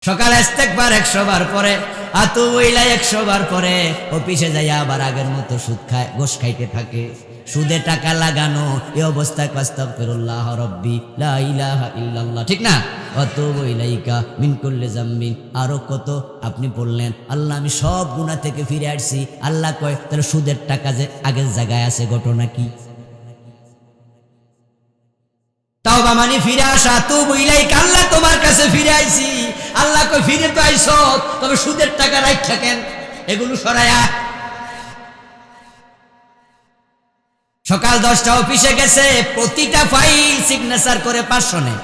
সকালে ইস্তেগফার 100 বার পরে, আতুবু ইলাই 100 বার পরে, অফিসে যাইয়া আবার আগের মতো সুদ খায়, ঘুষ খাইতে থাকে। সুদে টাকা লাগানো, এই অবস্থায় আস্তাগফিরুল্লাহ রাব্বি লা ইলাহা ইল্লাল্লাহ, ঠিক না? আতুবু ইলাইকা মিন কুল্লি যামবিন। আরো কত আপনি বললেন, আল্লাহ আমি সব গুনাহ থেকে ফিরে আসছি। আল্লাহ কয় তাহলে সুদের টাকা যে আগের জায়গায় আছে, ঘটনা কি? তাওবা মানে ফিরে আসা। তুবু ইলাইকা, আল্লাহ তোমার কাছে ফিরে আইছি। আল্লাহ কই ফিরে তো আইছো, তবে সুদের টাকা রাখা কেন? এগুলো সরায়া। সকাল 10টা অফিসে গেছে, প্রতিটা ফাইল সিগনেচার করে 500 নেয়,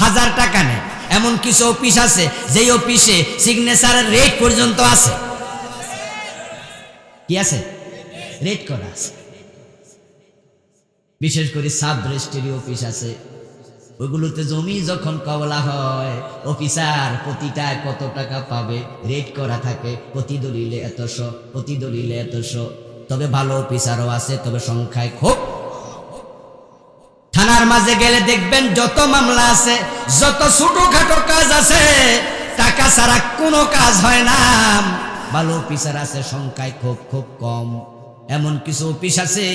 1000 টাকা নেয়। এমন কিছু অফিস আছে যেই অফিসে সিগনেচারের রেট পর্যন্ত আছে। কি আছে? রেট করা আছে। বিশেষ করে সাব রেজিস্ট্রি অফিস আছে, ওইগুলোতে জমি যখন কবলা হয়, অফিসার প্রতিটা কত টাকা পাবে রেট করা থাকে। প্রতি দলিলে এতশো, প্রতি দলিলে এতশো। তবে ভালো অফিসারও আছে, তবে সংখ্যায় খুব। থানার মাঝে গেলে দেখবেন যত মামলা আছে, যত ছোটখাটো কাজ আছে, টাকা ছাড়া কোনো কাজ হয় না। ভালো অফিসার আছে, সংখ্যায় খুব খুব কম। এমন কিছু অফিস আছে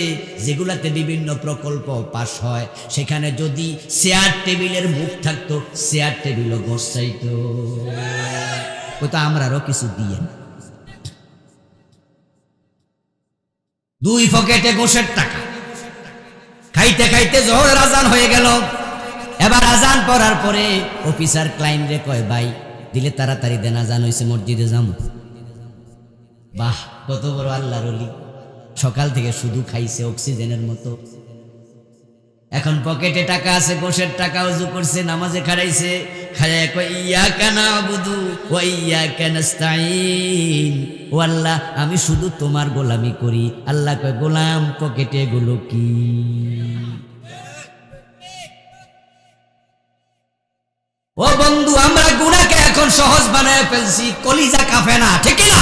যেগুলাতে বিভিন্ন প্রকল্প পাস হয়, সেখানে যদি চেয়ার টেবিলের মুখ থাকতো, চেয়ার টেবিলও ঘোষ চাইতো। ও তো আমরারও কিছু দিয়ে, 2 পকেটে ঘোষের টাকা খাইতে খাইতে জোহরের আজান হয়ে গেল। এবার আজান পড়ার পরে অফিসার ক্লায়েন্টরে কয়, ভাই দিলে তাড়াতাড়ি দেন, আজান হয়েছে, মসজিদে যাবো। বাহ, কত বড় আল্লাহর ওলি! সকাল থেকে শুধু খাইছে অক্সিজেনের মতো। এখন পকেটে টাকা আছে, গোশের টাকা, ওযু করছে, নামাজে খাড়াইছে, খাড়ায় কয় ইয়াকা নাবুদু ওয়া ইয়াকা নাস্তাইন। ও আল্লাহ, আমি শুধু তোমার গোলামি করি। আল্লাহ কয়, গোলাম পকেটে গুলো কি? ও বন্ধু, আমরা গুনাহকে এখন সহজ বানায় ফেলছি, কলিজা কাঁপে না, ঠিক না?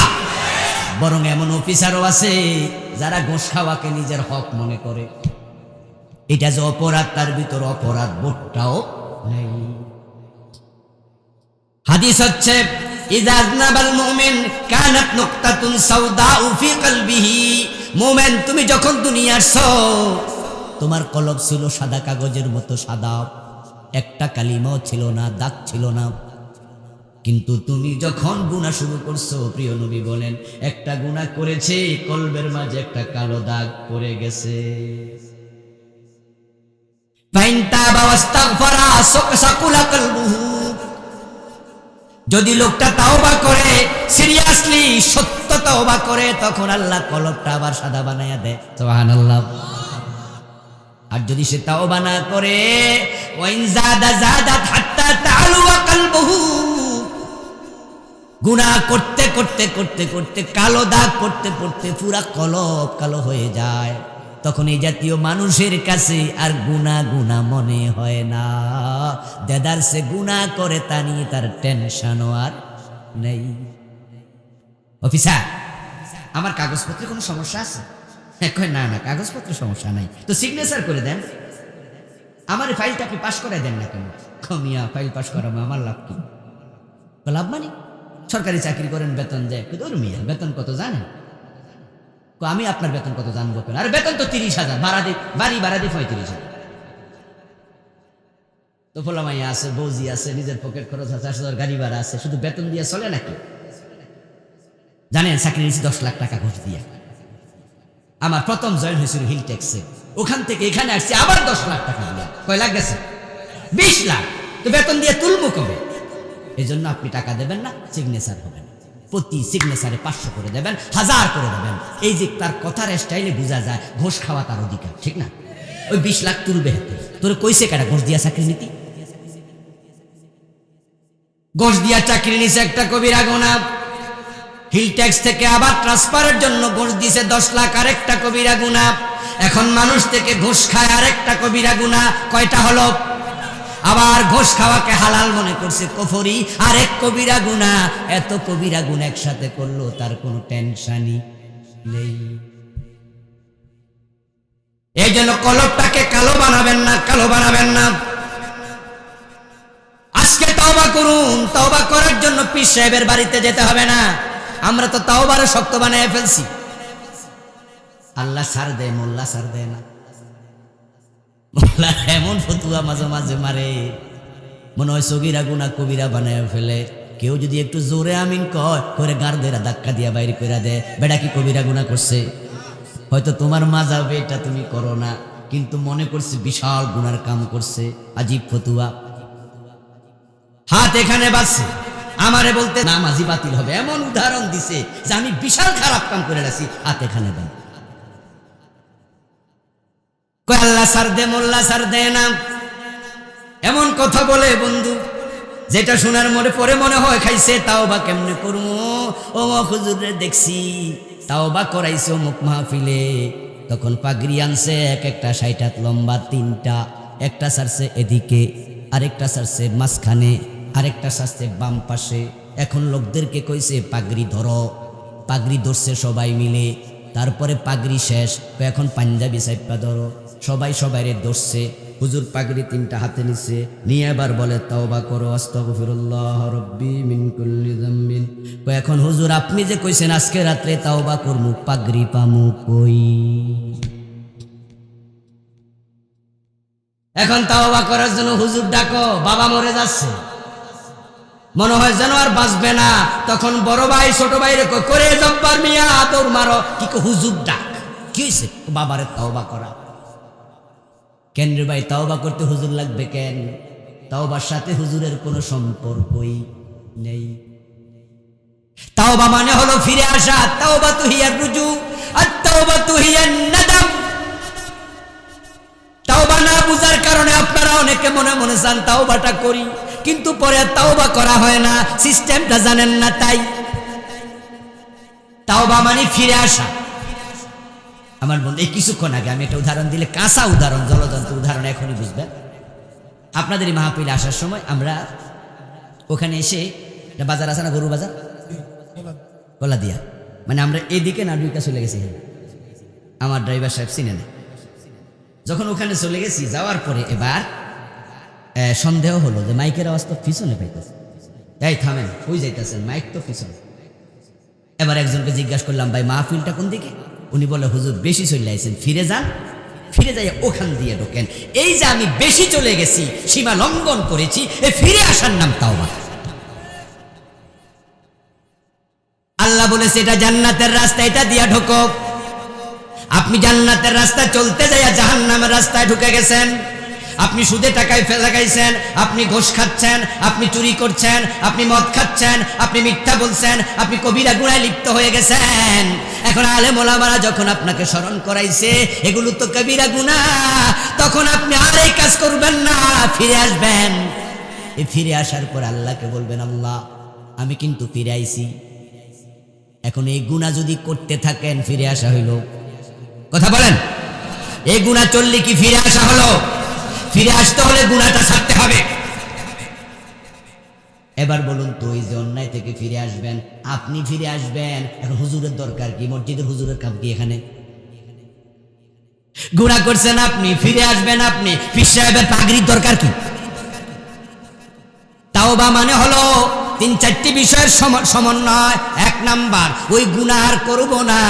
বরং এমন অফিসারও আছে যারা ঘুষ খাওয়াকে নিজের হক মনে করে। এটা যে অপরাধ, তার ভিতর অপরাধ বোধটাও নেই। হাদিস হচ্ছে, ইযা আযনাবাল মুমিন কানাত নুকতাতুন সাওদাউ ফি কলবিহি। মুমিন, তুমি যখন দুনিয়া আসছো, তোমার কলব ছিল সাদা কাগজের মতো সাদা, একটা কালিমাও ছিল না, দাগ ছিল না। কিন্তু তুমি যখন গুনাহ শুরু করছো, প্রিয় নবী বলেন, একটা গুনাহ করেছে, কলবের মাঝে একটা কালো দাগ পড়ে গেছে। যদি লোকটা তাওবা করে, সিরিয়াসলি সত্য তাওবা করে, তখন আল্লাহ কলবটা আবার সাদা বানায়া দেয়। সুবহানাল্লাহ। আর যদি সে তাওবা না করে, ওয়াইন জাদা জাদাত হাত্তা তাআলু কলবুহু, গুনাহ করতে করতে করতে করতে, কালো দাগ পড়তে পড়তে পুরা কলব কালো হয়ে যায়, তখন এই জাতীয় মানুষের কাছে আর গুনাহ গুনাহ মনে হয় না। দেদার সে গুনাহ করে, তা নিয়ে তার টেনশনও আর নেই। অফিসার, আমার কাগজপত্রে কোনো সমস্যা আছে? কয় না না, কাগজপত্রে সমস্যা নাই, তো সিগনেচার করে দেন। আমার ফাইলটা আপনি পাস করে দেন না কেন? কমিয়া ফাইল পাস করা আমার লাভ কি? লাভ মানে সরকারি চাকরি করেন, বেতন দেয়, মিয়া বেতন কত জানেন? আমি আপনার বেতন কত জানবো কেন? আরে বেতন তো 30,000, বাড়ি ভাড়া দিয়ে 35,000। তো ফোলামাইয়া আছে, বৌজি আছে, নিজের পকেট খরচ আছে, 8,000 গাড়ি ভাড়া আছে, শুধু বেতন দিয়ে চলে নাকি? জানেন, চাকরি নিয়েছি 10 লাখ টাকা ঘুষ দিয়ে। আমার প্রথম জয়েন হয়েছিল হিল ট্যাক্সে, ওখান থেকে এখানে আসছি আবার 10 লাখ টাকা দিয়ে। কয় লাখ গেছে? 20 লাখ। তো বেতন দিয়ে তুলবো কবে? এই জন্য আপনি টাকা দেবেন না, সিগনেচার হবেন। প্রতি সিগনেচারে 500 করে দেবেন, 1000 করে দেবেন। এই যে তার কথার স্টাইলে বোঝা যায় ঘুষ খাওয়া তার অধিকার, ঠিক না? ওই 20 লাখ তুলবে হাতে। তোরে কইছে কারা ঘুষ দিয়া চাকরি নীতি? ঘুষ দিয়া চাকরি নিছে একটা কবিরা গুনাহ। হিল ট্যাক্স থেকে আবার ট্রান্সফারের জন্য ঘুষ দিছে 10 লাখ, আরেকটা কবিরা গুনাহ। এখন মানুষ থেকে ঘুষ খায়, আরেকটা কবিরা গুনাহ। কয়টা হলো? আবার ঘুষ খাওয়াকে হালাল মনে করছে, কুফরি, আরেক কবিরা গুনাহ। এত কবিরা গুনাহ একসাথে করলো, তার কোনো টেনশনই নেই। এই জন্য কলবটাকে কালো বানাবেন না, কালো বানাবেন না। আজকে তওবা করুন, তওবা করার জন্য পীর সাহেবের বাড়িতে যেতে হবে না। আমরা তো তওবারও শক্ত বানিয়ে ফেলছি। আল্লাহ ছাড় দেয়, মোল্লা ছাড় দেয় না। মোল্লা এমন ফতুয়া মাঝে মাঝে মারে, মনে হয় সগীরা গুনাহ কবিরা বানায় ফেলে। কেউ যদি একটু জোরে আমিন কয় করে গার্দেরা ধাক্কা দিয়া বাইরে করে দেয়। বেটা কি কবিরা গুনাহ করছে? হয়তো তোমার মাযহাবে এটা তুমি করো না, কিন্তু মনে করছে বিশাল গুনার কাম করছে। আজীব ফতুয়া। হাত এখানে বাজছে, আমারে বলতে নামাজি বাতিল হবে, এমন উদাহরণ দিছে যে আমি বিশাল খারাপ কাম করে রাখছি, হাত এখানে দেন। কয় আল্লাহ ছাড় দে, মোল্লা ছাড় দে না, এমন কথা বলে বন্ধু, যেটা শোনার পরে মনে হয় খাইছে। তাওবা কেমনে করবো? ও হুজুরে দেখছি তাওবা করাইছে মুখ মাহফিলে, তখন পাগড়ি আনছে এক একটা 60 হাত লম্বা, 3টা, একটা সারছে এদিকে, আরেকটা সারছে মাঝখানে, আরেকটা সারছে বাম পাশে। এখন লোকদেরকে কইছে পাগড়ি ধরো, পাগড়ি ধরছে সবাই মিলে। তারপরে পাগড়ি শেষ, এখন পাঞ্জাবি সাইপা ধরো, সবাই সবাইরে ধরছে। হুজুর পাগড়ি 3টা হাতে নিছে, নিয়ে এবার বলে তাওবা করো, আস্তাগফিরুল্লাহ রাব্বি মিন কুল্লি যামবিন। এখন হুজুর আপনি যে কইছেন আজকে রাত্রে তাওবা করমু, পাগড়ি পামু কই? এখন তাওবা করার জন্য হুজুর ডাকো, বাবা মরে যাচ্ছে, মনে হয় যেন আর বাঁচবে না। তখন বড় ভাই ছোট ভাইরে করে জব্বার মিয়া দৌড় মারো, কি হুজুর ডাক, কি হয়েছে? বাবারে তাওবা করা। কেন রে ভাই, তাওবা করতে হুজুর লাগবে কেন? তাওবার সাথে হুজুরের কোনো সম্পর্কই নেই। তাওবা মানে হলো ফিরে আসা। তাওবা তু হিয়া রুজু, আর তাওবা তু হিয়া নাদাম। তাওবা না বুঝার কারণে আপনারা অনেকে মনে মনে চান তাওবাটা করি, কিন্তু পরে তাওবা করা হয় না, সিস্টেমটা জানেন না। তাই তাওবা মানে ফিরে আসা। আমার বন্ধু এই কিছুক্ষণ আগে আমি একটা উদাহরণ দিলে, কাঁচা উদাহরণ, জলজন্ত উদাহরণ, এখনই বুঝবেন। আপনাদের এই মাহফিলে আসার সময় আমরা ওখানে এসে, বাজার আছে না, গরু বাজার, কলা দিয়া, মানে আমরা এদিকে নাডুইকা চলে গেছি। আমার ড্রাইভার সাহেব চিনে না। যখন ওখানে চলে গেছি, যাওয়ার পরে এবার সন্দেহ হলো যে মাইকের আওয়াজ তো পিছনে পাইতেছে। এই থামেন, ওই যাইতেছেন, মাইক তো পিছনে। এবার একজনকে জিজ্ঞাসা করলাম, ভাই মাহফিলটা কোন দিকে? উনি বলে, হুজুর বেশি চলে আইছেন, ফিরে যান, ফিরে যাই ওখান দিয়ে ঢোকেন। এই যে আমি বেশি চলে গেছি, সীমা লঙ্ঘন করেছি, এ ফিরে আসার নাম তাওবা। আল্লাহ বলেছে এটা জান্নাতের রাস্তা, এটা দিয়া ঢোকো। আপনি জান্নাতের রাস্তা চলতে যাইয়া জাহান্নামের রাস্তায় ঢুকে গেছেন। আপনি সুদে টাকায় লাগাইছেন, আপনি ঘুষ খাচ্ছেন, আপনি চুরি করছেন, আপনি মদ খাচ্ছেন, আপনি মিথ্যা বলছেন, আপনি কবিরা গুনায় লিপ্ত হয়ে গেছেন। এখন আলেম ওলামারা যখন আপনাকে স্মরণ করাইছে এগুলো তো কবিরা গুনাহ, তখন আপনি আর এই কাজ করবেন না, ফিরে আসবেন। এই ফিরে আসার পর আল্লাহকে বলবেন, আল্লাহ আমি কিন্তু ফিরে আইছি। এখন এই গুনাহ যদি করতে থাকেন, ফিরে আসা হইল? কথা বলেন, এই গুনাহ চললে কি ফিরে আসা হলো? ফিরে আসতে হলে গুনাহটা ছাড়তে হবে। এবার বলুন তো, এই যে অন্যায় থেকে ফিরে আসবেন, আপনি ফিরে আসবেন, এখন হুজুরের দরকার কি? মসজিদের হুজুরের কাম কি এখানে? গুনাহ করছেন আপনি, ফিরে আসবেন আপনি, পীর সাহেবের পাগড়ির দরকার কি? তাওবা মানে হলো 3-4টি বিষয়ের সমন্বয়। 1 নাম্বার, ওই গুনাহ আর করব না।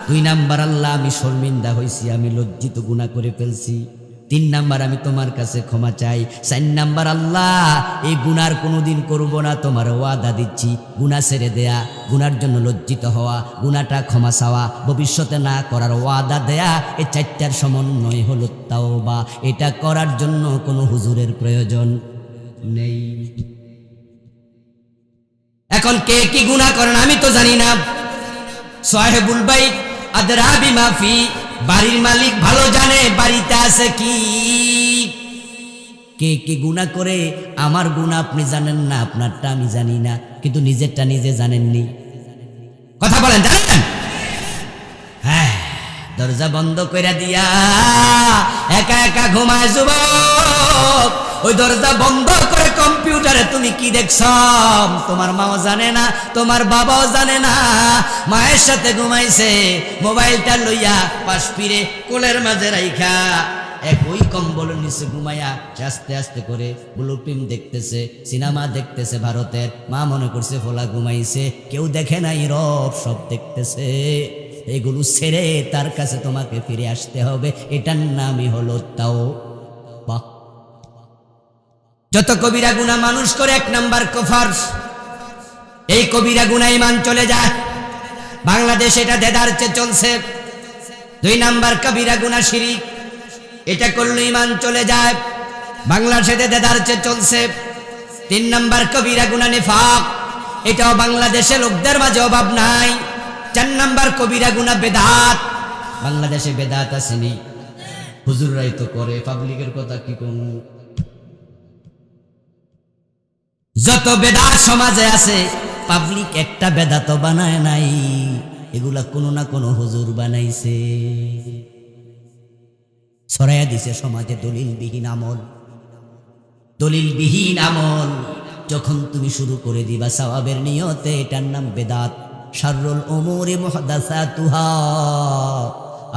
2 নাম্বার, আল্লাহ আমি শর্মিন্দা হইছি, আমি লজ্জিত, গুনাহ করে ফেলছি। 3 নাম্বার, আমি তোমার কাছে ক্ষমা চাই। 4 নাম্বার, আল্লাহ এই গুনার কোনোদিন করব না, তোমার ওয়াদা দিচ্ছি। গুনাহ ছেড়ে দেয়া, গুনার জন্য লজ্জিত হওয়া, গুনাহটা ক্ষমা চাওয়া, ভবিষ্যতে না করার ওয়াদা দেয়া, এই 4টার সমন্বয় হলো তাওবা। এটা করার জন্য কোনো হুজুরের প্রয়োজন নেই। এখন কে কি গুনাহ করেন আমি তো জানি না। সাহেবুল বাইত আদরা বিমা ফি, বাড়ির মালিক ভালো জানে বাড়িতে আছে কি। কে কে গুনাহ করে, আমার গুনাহ আপনি জানেন না, আপনারটা আমি জানি না, কিন্তু নিজেরটা নিজে জানেননি। কথা বলেন, জানেন? হ্যাঁ, দরজা বন্ধ করে দিয়া একা একা ঘুমায় যুবক। ওই দরজা বন্ধ করে কম্পিউটারে তুমি কি দেখছ? তোমার মাও জানে না, তোমার বাবাও জানে না। মায়ের সাথে ঘুমাইছে, মোবাইলটা লইয়া পাশ ফিরে কোলের মাঝে রাইখা একই কম্বলের নিচে ঘুমাইয়া আস্তে আস্তে করে ব্লু ফিল্ম দেখতেছে, সিনেমা দেখতেছে ভারতের। মা মনে করছে ফোলা ঘুমাইছে, কেউ দেখে নাই, রব সব দেখতেছে। এগুলো ছেড়ে তার কাছে তোমাকে ফিরে আসতে হবে। এটার নামই হলো তাওবা। যত কবিরা গুনাহ মানুষ করে, 1 নাম্বার কুফর। এই কবিরা গুনাহ ঈমান চলে যায়। বাংলাদেশ এটা দেদারচে চলছে। 2 নাম্বার কবিরা গুনাহ শিরক, এটা করলে ঈমান চলে যায়। বাংলাদেশে দেদারচে চলছে। 3 নাম্বার কবিরা গুনাহ নিফাক, এটাও বাংলাদেশে লোকদের মাঝে অভাব নাই। 4 নাম্বার কবিরা গুনাহ বেদাত। বাংলাদেশে বেদাত আসেনি, হুজুররাই তো করে, পাবলিকের কথা কি কম। যত বেদাত সমাজে আছে, পাবলিক একটা বেদাত বানায় নাই, এগুলা কোনো না কোনো হুজুর বানাইছে, ছড়াইয়া দিছে সমাজে। দলিলবিহীন আমল, দলিলবিহীন আমল যখন তুমি শুরু করে দিবা সওয়াবের নিয়তে, এটার নাম বেদাত। শাররুল উমুরি মুহদাসাতুহা।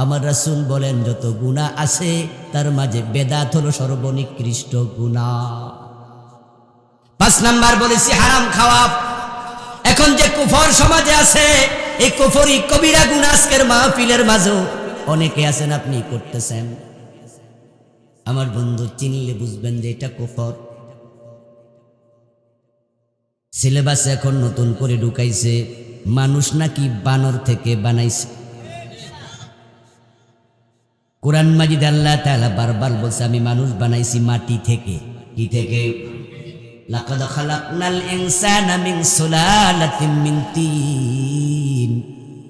আমার রাসূল বলেন যত গুনাহ আছে তার মাঝে বেদাত হলো সর্বনিকৃষ্ট গুনাহ। 5 নাম্বার বলেছি হারাম খাওয়া। এখন যে কুফর সমাজে আছে, এই কুফরি কবিরা গুনাহ আজকের মাহফিলের মাঝেও অনেকে আছেন আপনি করতেছেন। আমার বন্ধু চিনলে বুঝবেন যে এটা কুফর। সিলেবাসে এখন নতুন করে ঢুকাইছে, মানুষ নাকি বানর থেকে বানাইছে। কোরআন মাজিদ আল্লাহ তাআলা বারবার বলছে আমি মানুষ বানাইছি মাটি থেকে। কি থেকে? লাকাদ খালাকনাল ইনসানা মিন সুলালাতিন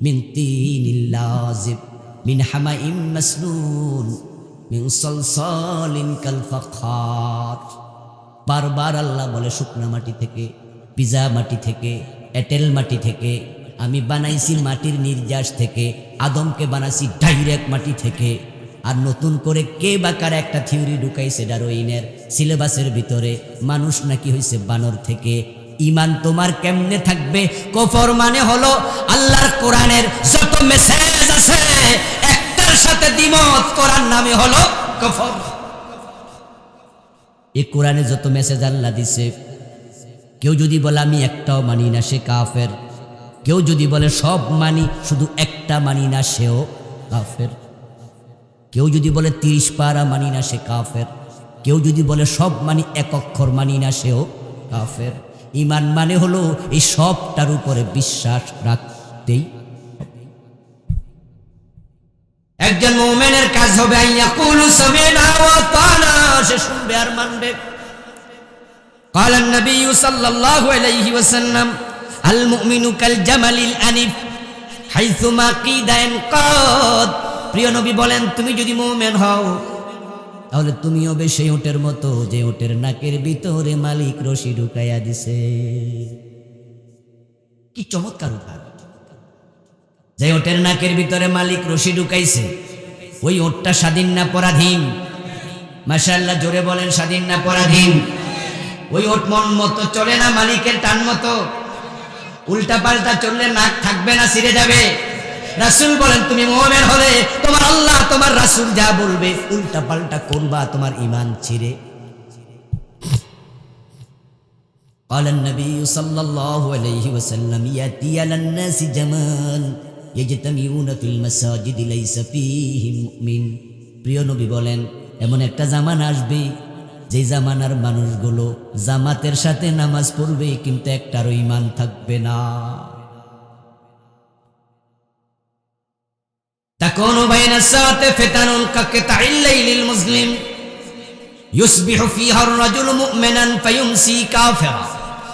মিন তিনিল লাযিব মিন হামাইম মাসনুন মিন সালসালিন কাল ফাখার। বারবার আল্লাহ বলে শুকনা মাটি থেকে, পিজা মাটি থেকে, এঁটেল মাটি থেকে। আমি বানাইছি মাটির নির্যাস থেকে, আদমকে বানাইছি ডাইরেক্ট মাটি থেকে। আর নতুন করে কে বা কার একটা থিওরি ঢুকাইছে ডারউইনের সিলেবাসের ভিতরে, মানুষ নাকি হইছে বানর থেকে। ঈমান তোমার কেমনে থাকবে? কুফর মানে হলো আল্লাহর কোরআনের যত মেসেজ আছে একটার সাথে দ্বিমত করার নামে হলো কুফর। এই কোরআনে যত মেসেজ আল্লাহ দিছে, কেউ যদি বলে আমি একটাও মানি না, সে কাফের। কেউ যদি বলে সব মানি শুধু একটা মানি না, সেও কাফের। কেউ যদি বলে 30 পারা মানি না, সে কাফের। কেউ যদি বলে সব মানি, 1 অক্ষর মানি না, সেও কাফের। ঈমান মানে হলো এই সবটার উপরে বিশ্বাস রাখতেই। একজন মুমিনের কাজ হবে আইয়াকুলু সামি'না ওয়া আতা'না, সে শুনবে আর মানবে। قال النبي صلى الله عليه وسلم المؤمن كالجمل الأنف حيثما قيد ينقاد। প্রিয় নবী বলেন তুমি যদি মুমিন হও তাহলে তুমিও হবে সেই ওটের মতো যে ওটের নাকের ভিতরে মালিক রশি ঢুকাইয়া দিছে। কি চমৎকার উদাহরণ! যে ওটের নাকের ভিতরে মালিক রশি ঢুকাইছে, ওই ওটটা স্বাধীন না পরাধীন? মাশাআল্লাহ, জোরে বলেন স্বাধীন না পরাধীন? ওই ওট মন মতো চলে না, মালিকের টান মতো। উল্টা পাল্টা চললে নাক থাকবে না, ছিঁড়ে যাবে। রাসূল বলেন তুমি মুমিন হলে তোমার আল্লাহ তোমার রাসূল যা বলবে উল্টা পাল্টা করবা, তোমার ঈমান ছিঁড়ে। قال النبي صلى الله عليه وسلم يأتي على الناس زمان يجتمعون في المساجد ليس فيه مؤمن। প্রিয় নবী বলেন এমন একটা জামানা আসবে যে জামানার মানুষগুলো জামাতের সাথে নামাজ পড়বে কিন্তু একটারও ঈমান থাকবে না। তাকুনু বাইনা সাআতি ফিতানুন কাকিতাইল লাইলিল মুসলিম ইউসবিহু ফিহা আর-রাজুলু মুমিনান ফায়ুমসি কাফিরা।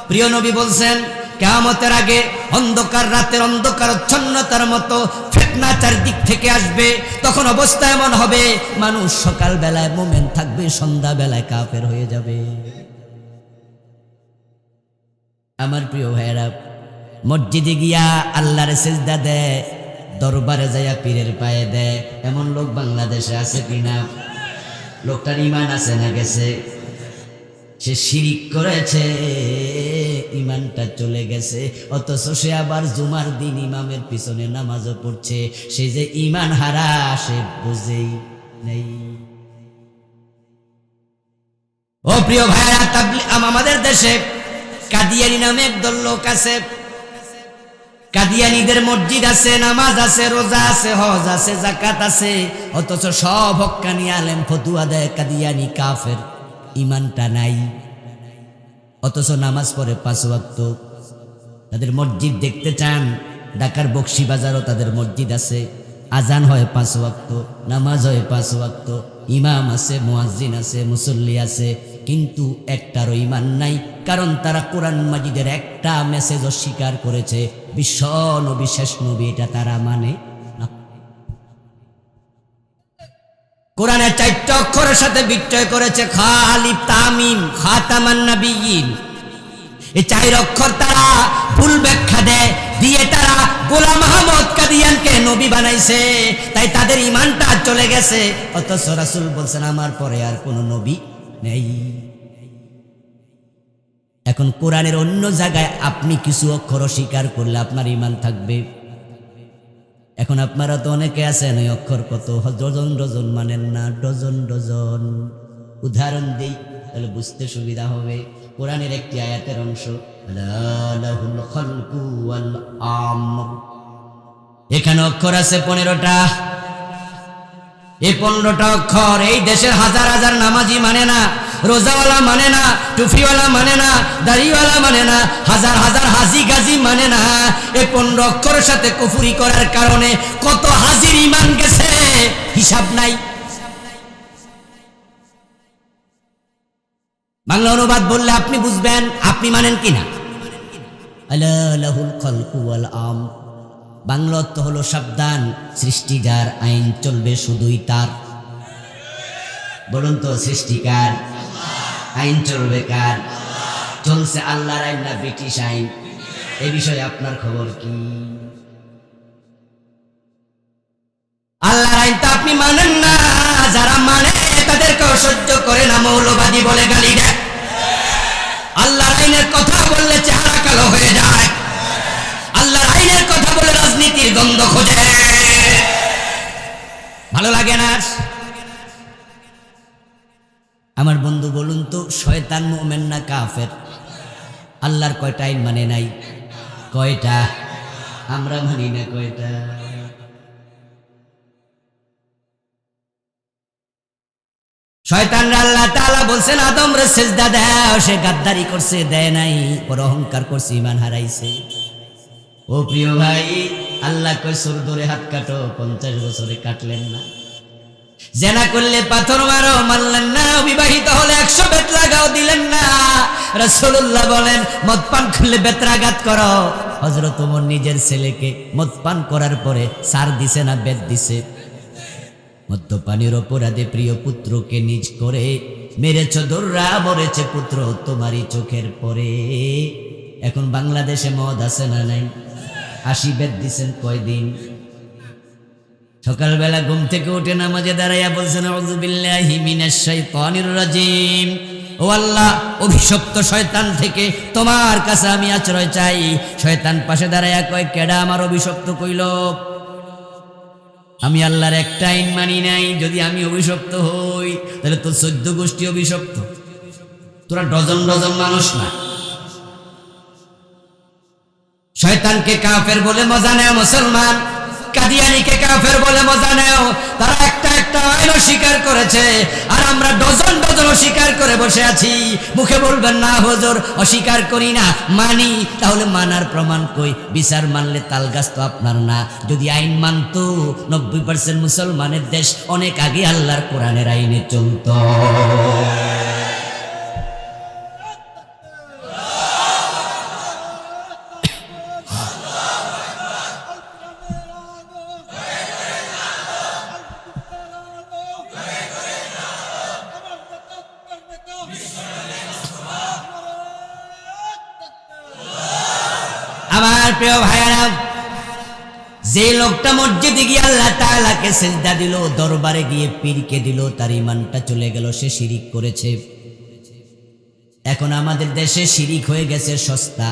প্রিয় নবী বলছেন কিয়ামতের আগে অন্ধকার রাতের অন্ধকারচ্ছন্নতার মতো ফিতনা চারদিক থেকে আসবে। তখন অবস্থা এমন হবে মানুষ সকাল বেলায় মুমিন থাকবে, সন্ধ্যা বেলায় কাফের হয়ে যাবে। আমার প্রিয় ভাইরা, মসজিদে গিয়া আল্লাহর সিজদা দেয়, দরবারে যাইয়া পীরের পায়ে দেয়, এমন লোক বাংলাদেশে আছে কিনা? লোকটার ঈমান আছে না গেছে? সে শিরিক করেছে, ঈমানটা চলে গেছে। অথচ সে আবার জুমার দিন ইমামের পিছনে নামাজও পড়ছে। সে যে ঈমান হারা সে বুঝেই নেই। ও প্রিয় ভাইরা, আমাদের দেশে কাদিয়ানি নামে একদল লোক আছে। কাদিয়ানিদের মসজিদ আছে, নামাজ আছে, রোজা আছে, হজ আছে, যাকাত আছে, অথচ সব হক্কানি আলেম ফতুয়া দেয় কাদিয়ানি কাফের, ইমানটা নাই। অথচ নামাজ পড়ে 5 ওয়াক্ত। তাদের মসজিদ দেখতে চান, ঢাকার বকশীবাজারও তাদের মসজিদ আছে, আজান হয় 5 ওয়াক্ত, নামাজ হয় 5 ওয়াক্ত, ইমাম আছে, মুয়াজ্জিন আছে, মুসল্লি আছে, কিন্তু একটারও ইমান নাই। কারণ তারা কোরআন মাজিদের একটা মেসেজ অস্বীকার করেছে, বিশ্ব নবী শেষ নবী, এটা তারা মানে না। কোরআনের 4টা অক্ষরের সাথে বিক্রয় করেছে খালিফ তামিম খাতামান নবিয়্যিন। এই 4 অক্ষর তারা ভুল ব্যাখ্যা দেয়, দিয়ে তারা গোলাম আহমদ কাদিয়ানকে নবী বানাইছে, তাই তাদের ইমানটা চলে গেছে। অথচ রাসূল বলছেন আমার পরে আর কোনো নবী নেই। এখন কোরআনের অন্য জায়গায় আপনি কিছু অক্ষর অস্বীকার করলে আপনার ইমান থাকবে। এখন আপনারা তো অনেকে আছেন ওই অক্ষর কত ডজন ডজন মানেন না, ডজন ডজন। উদাহরণ দিই তাহলে বুঝতে সুবিধা হবে। কোরআনের একটি আয়াতের অংশ, লাহুল খালকু ওয়াল আমর, এখানে অক্ষর আছে 15টা। এই 15টা অক্ষর এই দেশের হাজার হাজার নামাজি মানে না, রোজাওয়ালা মানে না, টুফিওয়ালা মানে না, দাড়িওয়ালা মানে না, হাজার হাজার হাজি গাজি মানে না। এই 15 অক্ষরের সাথে কুফরি করার কারণে কত হাজির ইমান গেছে হিসাব নাই। বাংলা অনুবাদ বললে আপনি বুঝবেন, আপনি মানেন কিনা। আলা লাহুল খালকু ওয়াল আমর, বাংলা অর্থ হলো সাবধান, সৃষ্টি যার, আইন চলবে শুধুই তার। বলুন তো, সৃষ্টিকার, আইন চলবে কার? চলছে আল্লাহর আইন না ব্রিটিশ আইন? এ বিষয়ে আপনার খবর কি? আল্লাহর আইন তো আপনি মানেন না, যারা মানে তাদেরকে সহ্য করে না, মৌলবাদী বলে গালি দেয়। আল্লাহর আইনের কথা বললে চেহারা কালো হয়ে যায়, আল্লাহর আইনের কথা বলে রাজনীতির গন্ধ খোঁজে, ভালো লাগে না। আমার বন্ধু বলুন তো, শয়তান মুমিন না কাফের? আল্লাহর কয়টা আইন মানে নাই? কয়টা? আমরা মানি না কয়টা? শয়তানরা আল্লাহ তাআলা বলছেন আদম রে সিজদা দাও, সে গাদ্দারি করছে, দেয় নাই, বড় অহংকার করছে, ঈমান হারাইছে। ও প্রিয় ভাই, আল্লাহ কয় সুর ধরে হাত কাটো, 50 বছরে কাটলেন না। জেনা করলে পাথর মারো, মানলেন না। বিবাহিত হলে 100 বেত লাগাও, দিলেন না। রাসূলুল্লাহ বলেন মদ পান করলে বেত্রাঘাত করো। হযরত ওমর নিজের ছেলেকে মদ পান করার পরে সার দিছে না বেত দিছে? মদ্যপানের অপরাধে প্রিয় পুত্রকে নিজ করে মেরেছ, দৌড়া মরেছে পুত্র তোমারই চোখের পরে। এখন বাংলাদেশে মদ আছে না নাই? 80 বেত দিছেন কয়দিন? সকালবেলা ঘুম থেকে উঠে নামাজে দাঁড়াইয়া বলছেন আউযু বিল্লাহি মিনাশ শাইতানির রাজিম, ও আল্লাহ, অভিশপ্ত শয়তান থেকে তোমার কাছে আমি আশ্রয় চাই। শয়তান পাশে দাঁড়াইয়া কয়, কেডা আমার অভিশপ্ত কইল? আমি আল্লাহর একটা আইন মানি নাই। যদি আমি অভিশপ্ত হই তাহলে তো 14 গোষ্ঠী অভিশপ্ত, তোরা ডজন ডজন মানুষ না। শয়তানকে কাফের বলে মজা নেও মুসলমান, কাদিয়ানীকে কাফের বলে মজা নেও। তারা একটা একটা আইন অস্বীকার করেছে, আর আমরা ডজন ডজন অস্বীকার করে বসে আছি। মুখে বলবেন না হুজুর অস্বীকার করি না, মানি। তাহলে মানার প্রমাণ কই? বিচার মানলে তালগাছ তো আপনার না। যদি আইন মানত 90% মুসলমানের দেশ অনেক আগে আল্লাহর কোরআনের আইনে চলত। আমার প্রিয় ভাইরা, যে লোকটা মসজিদে গিয়ে আল্লাহ তাআলাকে সিজদা দিল, দরবারে গিয়ে পীরকে দিল, তার ঈমানটা চলে গেল, সে শিরিক করেছে। এখন আমাদের দেশে শিরিক হয়ে গেছে সস্তা।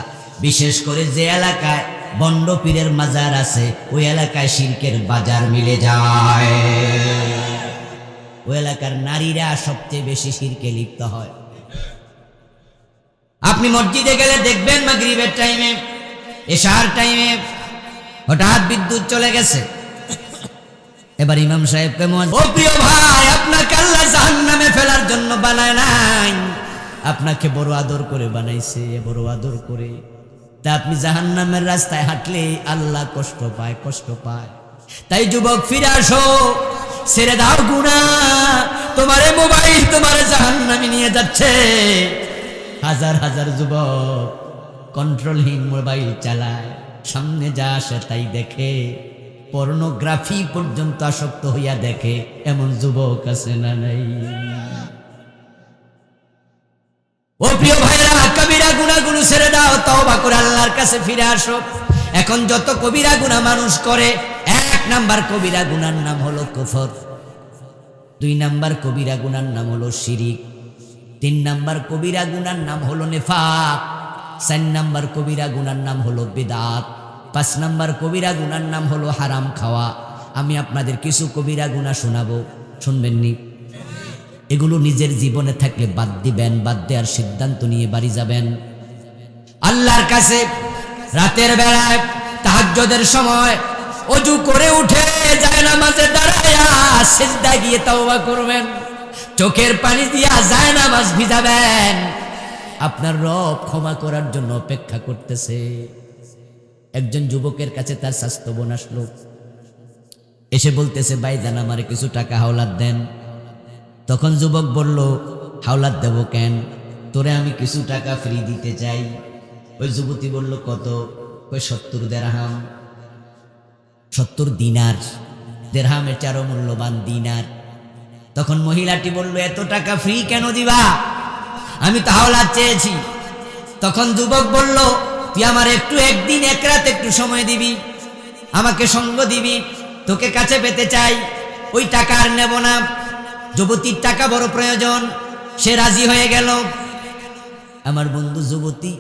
বিশেষ করে যে এলাকায় বন্ড পীরের মাজার আছে, ওই এলাকায় শিরকের বাজার মিলে যায়। ওই এলাকার নারীরা সবচেয়ে বেশি শিরকে লিপ্ত হয়। আপনি মসজিদে গেলে দেখবেন মাগরিবের টাইমে, এশার টাইমে হঠাৎ বিদ্যুৎ চলে গেছে। এবার ইমাম সাহেবকে ও প্রিয় ভাই, আপনাকে আল্লাহ জাহান্নামে ফেলার জন্য বানায় নাই, আপনাকে বড় আদর করে বানাইছে, বড় আদর করে। তা আপনি জাহান্নামের রাস্তায় হাঁটলে আল্লাহ কষ্ট পায়, কষ্ট পায়। তাই যুবক ফিরে আসো, ছেড়ে দাও গুনাহ। তোমার মোবাইল তোমার জাহান্নামে নিয়ে যাচ্ছে। হাজার হাজার যুবক কন্ট্রোলহীন মোবাইল চালায়, সামনে যা আসে তাই দেখে, পর্নোগ্রাফি পর্যন্ত আসক্ত হইয়া দেখে। এমন যুবক আছে না নাই? ও প্রিয় ভাইরা, কবিরা গুনাহগুলো ছেড়ে দাও, তওবা করে আল্লাহর কাছে ফিরে আসো। এখন যত কবিরা গুনাহ মানুষ করে, 1 নাম্বার কবিরা গুনার নাম হলো কুফর, 2 নাম্বার কবিরা গুনার নাম হলো শিরিক, 3 নাম্বার কবিরা গুনার নাম হলো নিফাক, 4 নাম্বার কবিরা গুনার নাম হলো বিদআত, 5 নাম্বার কবিরা গুনার নাম হলো হারাম খাওয়া। আমি আপনাদের কিছু কবিরা গুনাহ শোনাবো, শুনবেন নি? এগুলো নিজের জীবনে থাকলে বাদ দিবেন, বাদ দেওয়ার সিদ্ধান্ত নিয়ে বাড়ি যাবেন আল্লাহর কাছে। রাতের বেলায় তাহাজ্জুদের সময় ওযু করে উঠে যায় নামাজে দাঁড়ায়া সিজদা গিয়ে তওবা করবেন, চোখের পানি দিয়া যায় নামাজ ভিজাবেন। আপনার রব ক্ষমা করার জন্য অপেক্ষা করতেছে। একজন যুবকের কাছে তার স্বাস্থ্য বোন আসলো, এসে বলতেছে, ভাইজান আমারে কিছু টাকা হাওলাত দেন। তখন যুবক বলল, হাওলাত দেব কেন? তোরে আমি কিছু টাকা ফ্রি দিতে চাই। ওই যুবতী বলল, কত? ওই 70 দিরহাম। 70 দিনার, দিরহামের চেয়ে মূল্যবান দিনার। তখন মহিলাটি বলল, এত টাকা ফ্রি কেন দিবা? আমি তো হাওলাত চেয়েছি। তখন যুবক বলল, তুই আমার একটু একদিন এক রাত একটু সময় দিবি, আমাকে সঙ্গ দিবি, তোকে কাছে পেতে চাই, ওই টাকা আর নেব না। যুবতীর টাকা বড় প্রয়োজন, সে রাজি হয়ে গেল। আমার বন্ধু যুবতী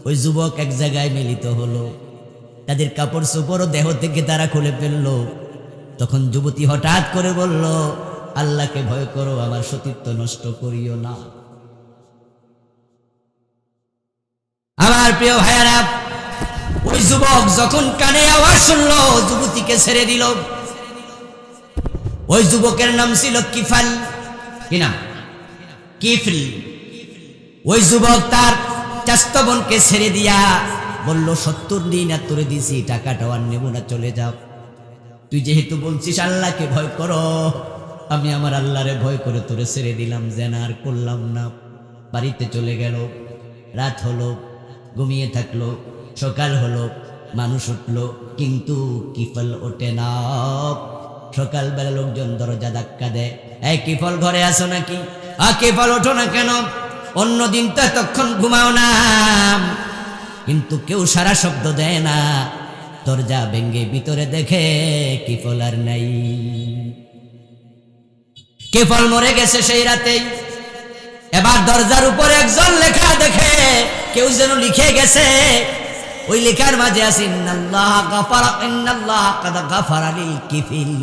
ওই যুবক এক জায়গায় মিলিত হলো, তাদের কাপড় চোপড় দেহ থেকে তারা খুলে ফেললো। তখন যুবতী হঠাৎ করে বলল, আল্লাহকে ভয় করো, আমার সতীত্ব নষ্ট করিও না। আমার প্রিয় ভাইয়ারা, ওই যুবক যখন কানে আওয়াজ শুনলো, যুবতীকে ছেড়ে দিল। ওই যুবকের নাম ছিল কিফাল। কি নাম? কিফল। ওই যুবক তার চাচাতো বোনকে ছেড়ে দিয়া বলল, 70 দিন আর তোরে দিছি, টাকাটাও আর নেব না, চলে যাও। তুই যেহেতু বলছিস আল্লাহকে ভয় করো, আমি আমার আল্লাহরে ভয় করে তোরে ছেড়ে দিলাম, জেনা আর করলাম না। বাড়িতে চলে গেল। রাত হলো, ঘুমিয়ে থাকলো। সকাল হলো, মানুষ উঠলো, কিন্তু কিফল ওঠে না। সকালবেলা লোকজন দরজা ধাক্কা দেয়, এই কিফল ঘরে আসো নাকি? কিফল ওঠো না কেন? অন্যদিন তো এতক্ষণ ঘুমাও না। কিন্তু কেউ সারা শব্দ দেয় না। দরজা ভেঙ্গে ভিতরে দেখে কিফল আর নাই। কিফল মরে গেছে সেই রাতেই। এবার দরজার উপরে একজন লেখা দেখে, কেউ যেন লিখে গেছে। ওই লেখার মাঝে আছে, ইন্নাল্লাহ কাদ গাফারা লিল কিফিল।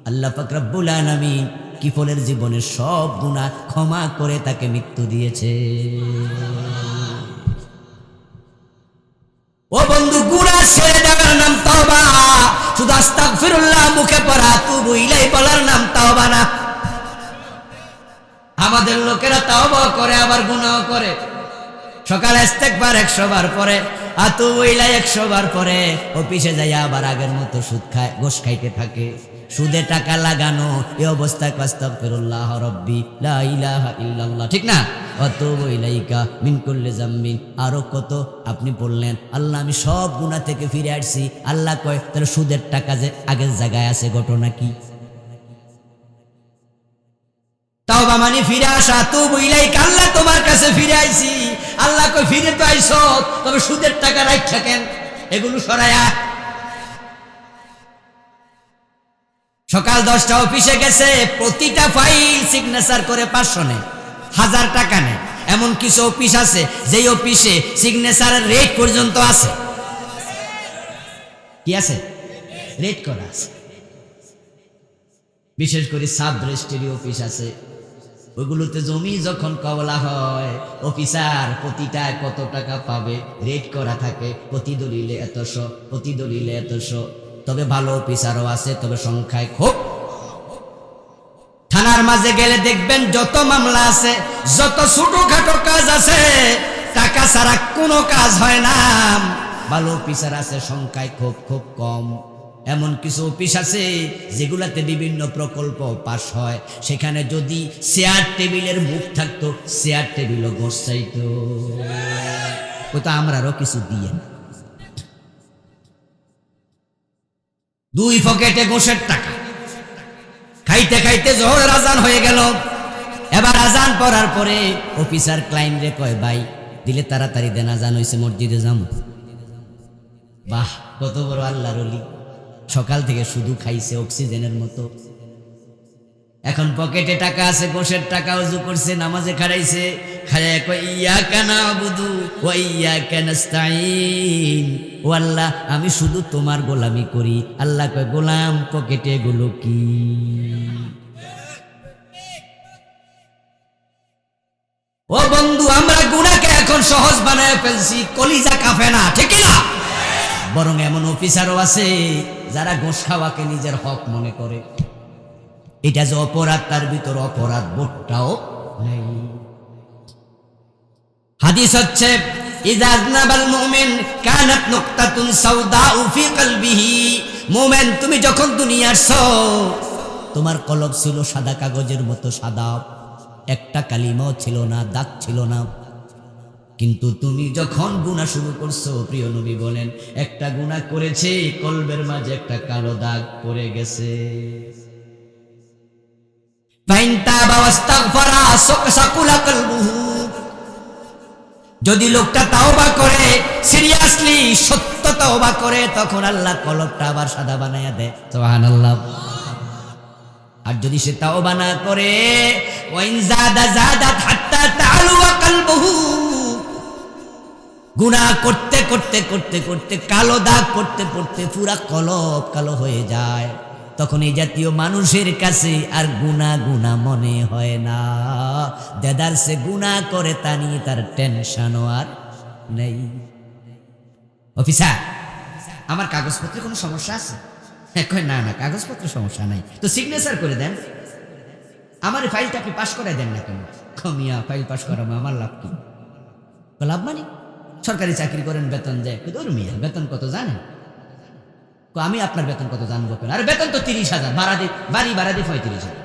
আল্লাহ পাক রব্বুল আলামিন কিফলের জীবনের সব গুনাহ ক্ষমা করে তাকে মৃত্যু দিয়েছে। ও বন্ধু, গুনাহ ছেড়ে দেওয়ার নাম তওবা। শুধু আস্তাগফিরুল্লাহ মুখে পড়া, তুবু ইলাইহি বলার নাম তওবা না। আমাদের লোকেরা তওবা করে আবার গুনাহ করে। সকালে ইস্তেগফার 100 বার পরে, আতুবু ইলাইহি 100 বার পরে, অফিসে যাইয়া আবার আগের মতো সুদ খায়, ঘুষ খাইতে থাকে। সুদে টাকা লাগানো, এই অবস্থায় আস্তাগফিরুল্লাহ রাব্বি লা ইলাহা ইল্লাল্লাহ, ঠিক না? আতুবু ইলাইকা মিন কুল্লি যামবিন। আরো কত আপনি বললেন, আল্লাহ আমি সব গুনাহ থেকে ফিরে আসছি। আল্লাহ কয়, তাহলে সুদের টাকা যে আগের জায়গায় আছে, ঘটনা কি? তওবা মানে ফিরে আসা। তুবু ইলাইকা, আল্লাহ তোমার কাছে ফিরে আইছি। আল্লাহ কই, ফিরে তো আইছো, তবে সুদের টাকা রাখা কেন? এগুলো সরায়া। সকাল 10টা অফিসে গেছে, প্রতিটা ফাইল সিগনেচার করে 500 নেয়, 1000 টাকা নেয়। এমন কিছু অফিস আছে যেই অফিসে সিগনেচারের রেট পর্যন্ত আছে। কি আছে? রেট করা আছে। বিশেষ করে সাব রেজিস্ট্রি অফিস আছে, ওইগুলোতে জমি যখন কবলা হয়, অফিসার প্রতিটায় কত টাকা পাবে রেট করা থাকে, প্রতি দলিলে এতশো, প্রতি দলিলে এতশো। তবে ভালো অফিসারও আছে, তবে সংখ্যায় খুব। থানার মাঝে গেলে দেখবেন যত মামলা আছে, যত ছোটখাটো কাজ আছে, টাকা ছাড়া কোনো কাজ হয় না। ভালো অফিসার আছে, সংখ্যায় খুব খুব কম। এমন কিছু অফিস আছে যেগুলাতে বিভিন্ন প্রকল্প পাস হয়, সেখানে যদি চেয়ার টেবিলের মুখ থাকতো, চেয়ার টেবিলও গোস চাইতো। ও তো আমরারও কিছু দিয়ে না। দুই পকেটে গোসের টাকা খাইতে খাইতে জোহরের আজান হয়ে গেল। এবার আজান পড়ার পরে অফিসার ক্লায়েন্ট রে কয়, ভাই দিলে তাড়াতাড়ি দেন, আজান হয়েছে, মসজিদে যাম। বাহ, কত বড় আল্লাহর ওলি! সকাল থেকে শুধু খাইছে অক্সিজেনের মতো। এখন পকেটে টাকা আছে, গোসের টাকা, উজু করছে, নামাজে খাড়াইছে, খাড়ায় কয়, ইয়াকা নাবুদু ওয়া ইয়াকা নাস্তাইন। ও আল্লাহ, আমি শুধু তোমার গোলামি করি। আল্লাহ কয়, গোলাম পকেটে গুলো কি? ও বন্ধু, আমরা গুনাহকে এখন সহজ বানায় ফেলছি, কলিজা কাঁপে না, ঠিক না? বরং এমন অফিসারও আছে যারা ঘুষ খাওয়াকে নিজের হক মনে করে। এটা যে অপরাধ, তার ভিতর অপরাধ বোধটাও নেই। হাদিস হচ্ছে, ইযা আযনাবাল মুমিন কানাত নুকতাতুন সাওদাউ ফি কলবিহি। মুমিন, তুমি যখন দুনিয়ায় আসছো, তোমার কলব ছিল সাদা কাগজের মতো সাদা, একটা কালিমাও ছিল না, দাগ ছিল না। কিন্তু তুমি যখন গুনাহ শুরু করছো, প্রিয় নবী বলেন, একটা গুনাহ করেছে, কলবের মাঝে একটা কালো দাগ পড়ে গেছে। যদি লোকটা তাওবা করে, সিরিয়াসলি সত্য তাওবা করে, তখন আল্লাহ কলবটা আবার সাদা বানায়া দেয়। সুবহানাল্লাহ। আর যদি সে তাওবা না করে, ওয়াইন জাদাত হাত্তা তাআলু কলবুহু, গুনাহ করতে করতে করতে করতে, কালো দাগ পড়তে পড়তে পুরা কলব কালো হয়ে যায়, তখন এই জাতীয় মানুষের কাছে আর গুনাহ গুনাহ মনে হয় না। দেদার সে গুনাহ করে, তা নিয়ে তার টেনশনও আর নেই। অফিসার, আমার কাগজপত্রে কোনো সমস্যা আছে? কয়, না না, কাগজপত্রে সমস্যা নাই, তো সিগনেচার করে দেন। আমার ফাইলটা আপনি পাস করাই দেন না কেন? কমিয়া ফাইল পাস করাবো, আমার লাভ কি? লাভ মানে সরকারি চাকরি করেন, বেতন দেয়। মিয়া, বেতন কত জানেন? আমি আপনার বেতন কত জানবো কেন? আরে বেতন তো 30,000, বাড়ি ভাড়া দিয়ে 35,000।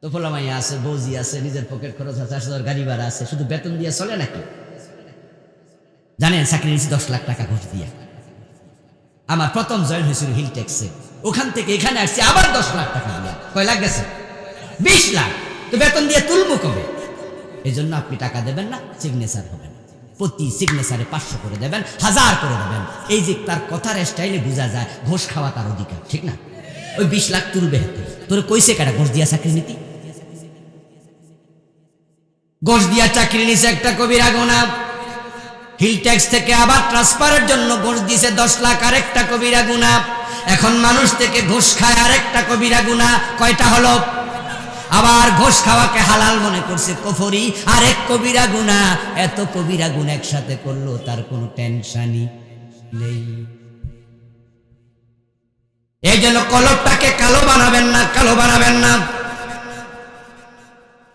তো ফোলামাইয়া আছে, বৌজি আছে, নিজের পকেট খরচ আছে, 8,000 গাড়ি ভাড়া আছে, শুধু বেতন দিয়ে চলে নাকি? জানেন, চাকরি নিয়েছি 10 লাখ টাকা ঘুষ দিয়ে। আমার প্রথম জয়েন হয়েছিল হিল ট্যাক্সে, ওখান থেকে এখানে আসছি আবার 10 লাখ টাকা দিয়ে। কয় লাখ গেছে? 20 লাখ। তো বেতন দিয়ে তুলবো কবে? এই জন্য আপনি টাকা দেবেন না, সিগনেচার হবে না। প্রতি সিগনেচারে 500 করে দেবেন, 1000 করে দেবেন। এই যে তার কথার স্টাইলে বোঝা যায় ঘোষ খাওয়া তার অধিকার, ঠিক না? ওই 20 লাখ তুলবে হাতে। তোর কইছে কারা ঘোষ দিয়া চাকরি নীতি? ঘোষ দিয়া চাকরি নিছে একটা কবিরা গুনাহ। হিল ট্যাক্স থেকে আবার ট্রান্সফারের জন্য ঘোষ দিছে 10 লাখ, আরেকটা কবিরা গুনাহ। এখন মানুষ থেকে ঘোষ খায়, আরেকটা কবিরা গুনাহ। কয়টা হলো? আবার ঘোষ খাওয়াকে হালাল মনে করছে, কুফরি, আরেক কবিরা গুনাহ। এত কবিরা গুনাহ একসাথে করলো, তার কোনো টেনশনই নেই। এই জন্য কলবটাকে কালো বানাবেন না, কালো বানাবেন না।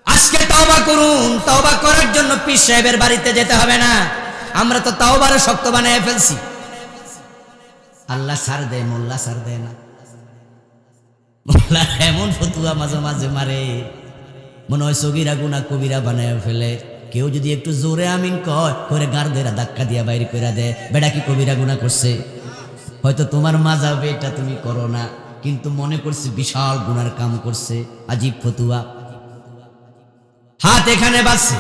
আজকে তওবা করুন। তওবা করার জন্য পীর সাহেবের বাড়িতে যেতে হবে না। আমরা তো তওবারে শক্ত বানায় ফেলছি। আল্লাহ ছাড় দেয়, মোল্লা ছাড় দেয় না। মোল্লা এমন ফতুয়া মাঝে মাঝে মারে, মনে হয় সগীরা গুনাহ কবিরা বানায় ফেলে। কেউ যদি একটু জোরে আমিন কয়, করে গার্দেরা ধাক্কা দিয়া বাইরে কইরা দেয়। বেটা কি কবিরা গুনাহ করছে? হয়তো তোমার মাযাবে এটা তুমি করো না, কিন্তু মনে করছে বিশাল গুনার কাম করছে। আজীব ফতুয়া। হাত এখানে বাজছে,